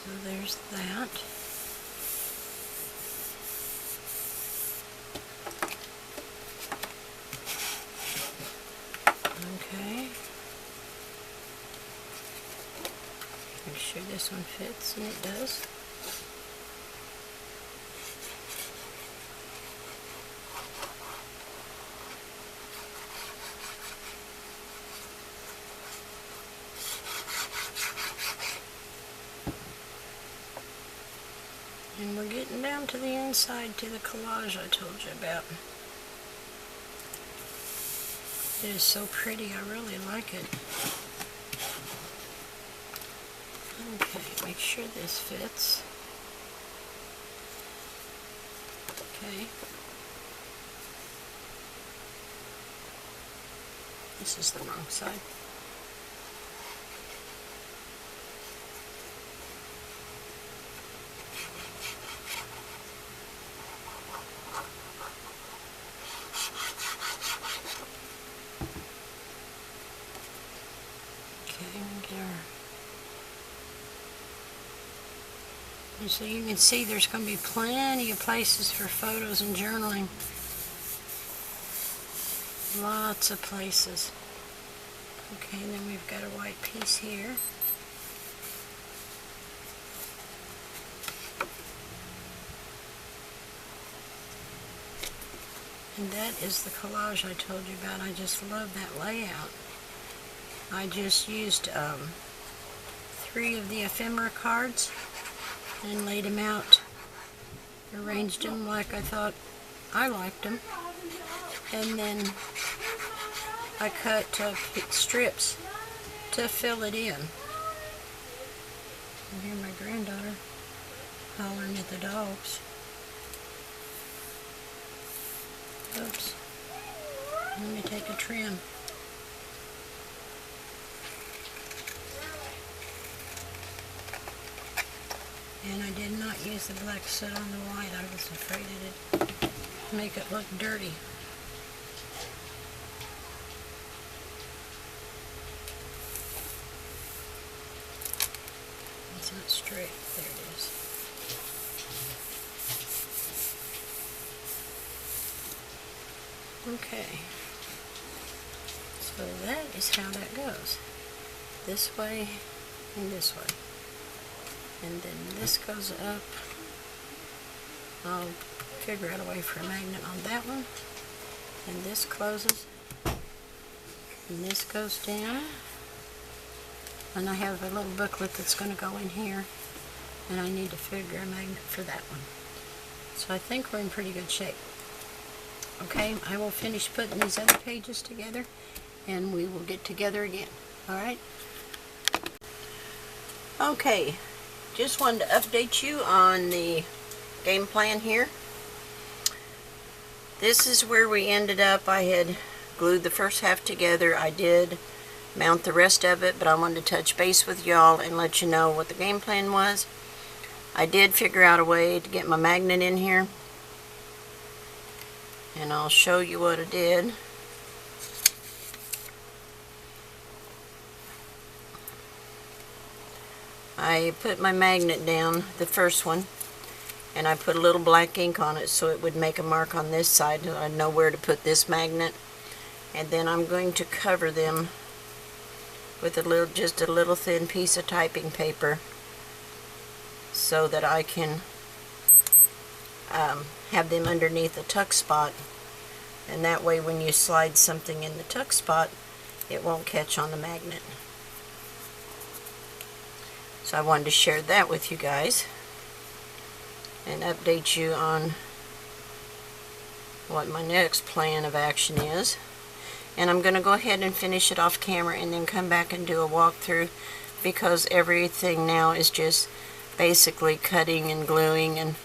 So there's that. Okay. Make sure this one fits, and it does. And we're getting down to the inside, to the collage I told you about. It is so pretty, I really like it. Okay, make sure this fits. Okay. This is the wrong side. So you can see there's going to be plenty of places for photos and journaling. Lots of places. Okay, and then we've got a white piece here. And that is the collage I told you about. I just love that layout. I just used 3 of the ephemera cards and laid them out, arranged them like I thought I liked them, and then I cut strips to fill it in. I hear my granddaughter hollering at the dogs. Oops. Let me take a trim. And I did not use the black soot on the white. I was afraid it'd make it look dirty. It's not straight. There it is. Okay. So that is how that goes. This way and this way. And then this goes up. I'll figure out a way for a magnet on that one. And this closes. And this goes down. And I have a little booklet that's going to go in here. And I need to figure a magnet for that one. So I think we're in pretty good shape. Okay, I will finish putting these other pages together. And we will get together again. Alright? Okay. Just wanted to update you on the game plan here. This is where we ended up. I had glued the first half together. I did mount the rest of it, but I wanted to touch base with y'all and let you know what the game plan was. I did figure out a way to get my magnet in here, and I'll show you what I did. I put my magnet down, the first one, and I put a little black ink on it so it would make a mark on this side so I'd know where to put this magnet. And then I'm going to cover them with just a little thin piece of typing paper so that I can have them underneath the tuck spot, and that way when you slide something in the tuck spot it won't catch on the magnet. So I wanted to share that with you guys. and update you on what my next plan of action is. And I'm going to go ahead and finish it off camera and then come back and do a walkthrough, because everything now is just basically cutting and gluing, and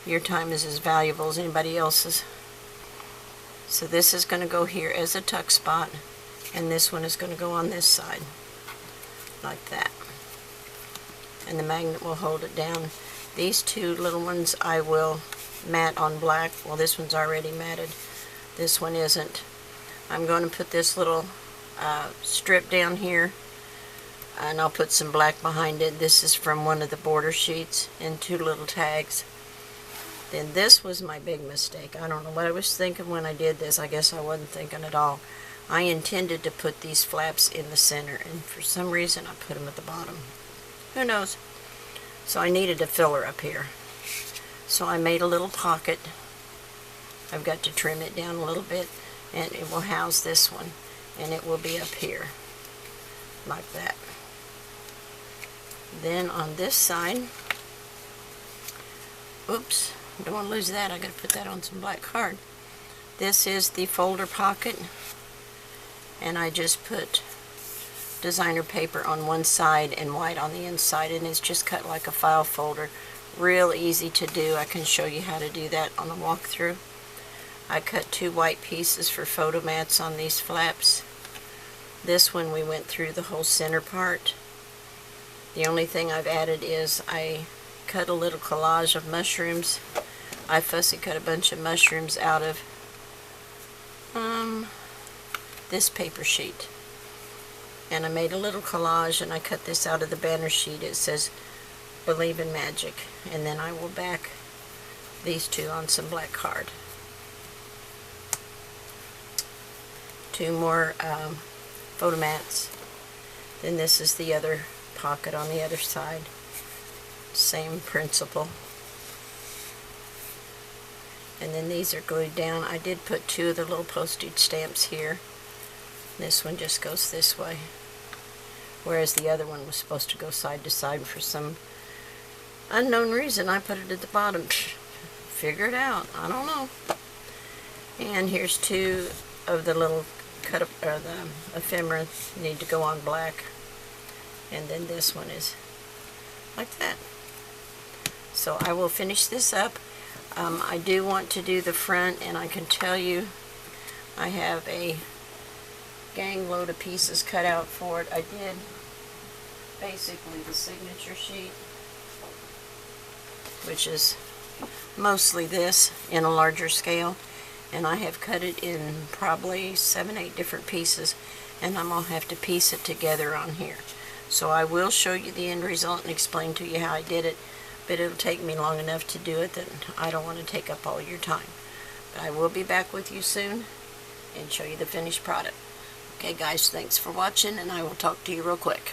your time is as valuable as anybody else's. So this is going to go here as a tuck spot, and this one is going to go on this side like that, and the magnet will hold it down. These two little ones I will matte on black. Well, this one's already matted, this one isn't. I'm going to put this little strip down here, and I'll put some black behind it. This is from one of the border sheets, and two little tags. Then this was my big mistake. I don't know what I was thinking when I did this. I guess I wasn't thinking at all. I intended to put these flaps in the center, and for some reason I put them at the bottom. Who knows? So I needed a filler up here. So I made a little pocket. I've got to trim it down a little bit, and it will house this one, and it will be up here like that. Then on this side, oops, don't want to lose that. I got to put that on some black card. This is the folder pocket, and I just put designer paper on one side and white on the inside, and it's just cut like a file folder. Real easy to do. I can show you how to do that on a walkthrough. I cut two white pieces for photo mats on these flaps. This one we went through the whole center part. The only thing I've added is I cut a little collage of mushrooms. I fussy cut a bunch of mushrooms out of this paper sheet. And I made a little collage, and I cut this out of the banner sheet. It says "Believe in Magic," and then I will back these two on some black card. Two more photo mats. Then this is the other pocket on the other side. Same principle. And then these are glued down. I did put two of the little postage stamps here. This one just goes this way, whereas the other one was supposed to go side to side. For some unknown reason I put it at the bottom. Figure it out. I don't know. And here's two of the little cut up, or the ephemera need to go on black, and then this one is like that. So I will finish this up. I do want to do the front, and I can tell you I have a gang load of pieces cut out for it. I did basically the signature sheet, which is mostly this in a larger scale, and I have cut it in probably 7-8 different pieces, and I'm going to have to piece it together on here. So I will show you the end result and explain to you how I did it, but it'll take me long enough to do it that I don't want to take up all your time. But I will be back with you soon and show you the finished product. Okay guys, thanks for watching, and I will talk to you real quick.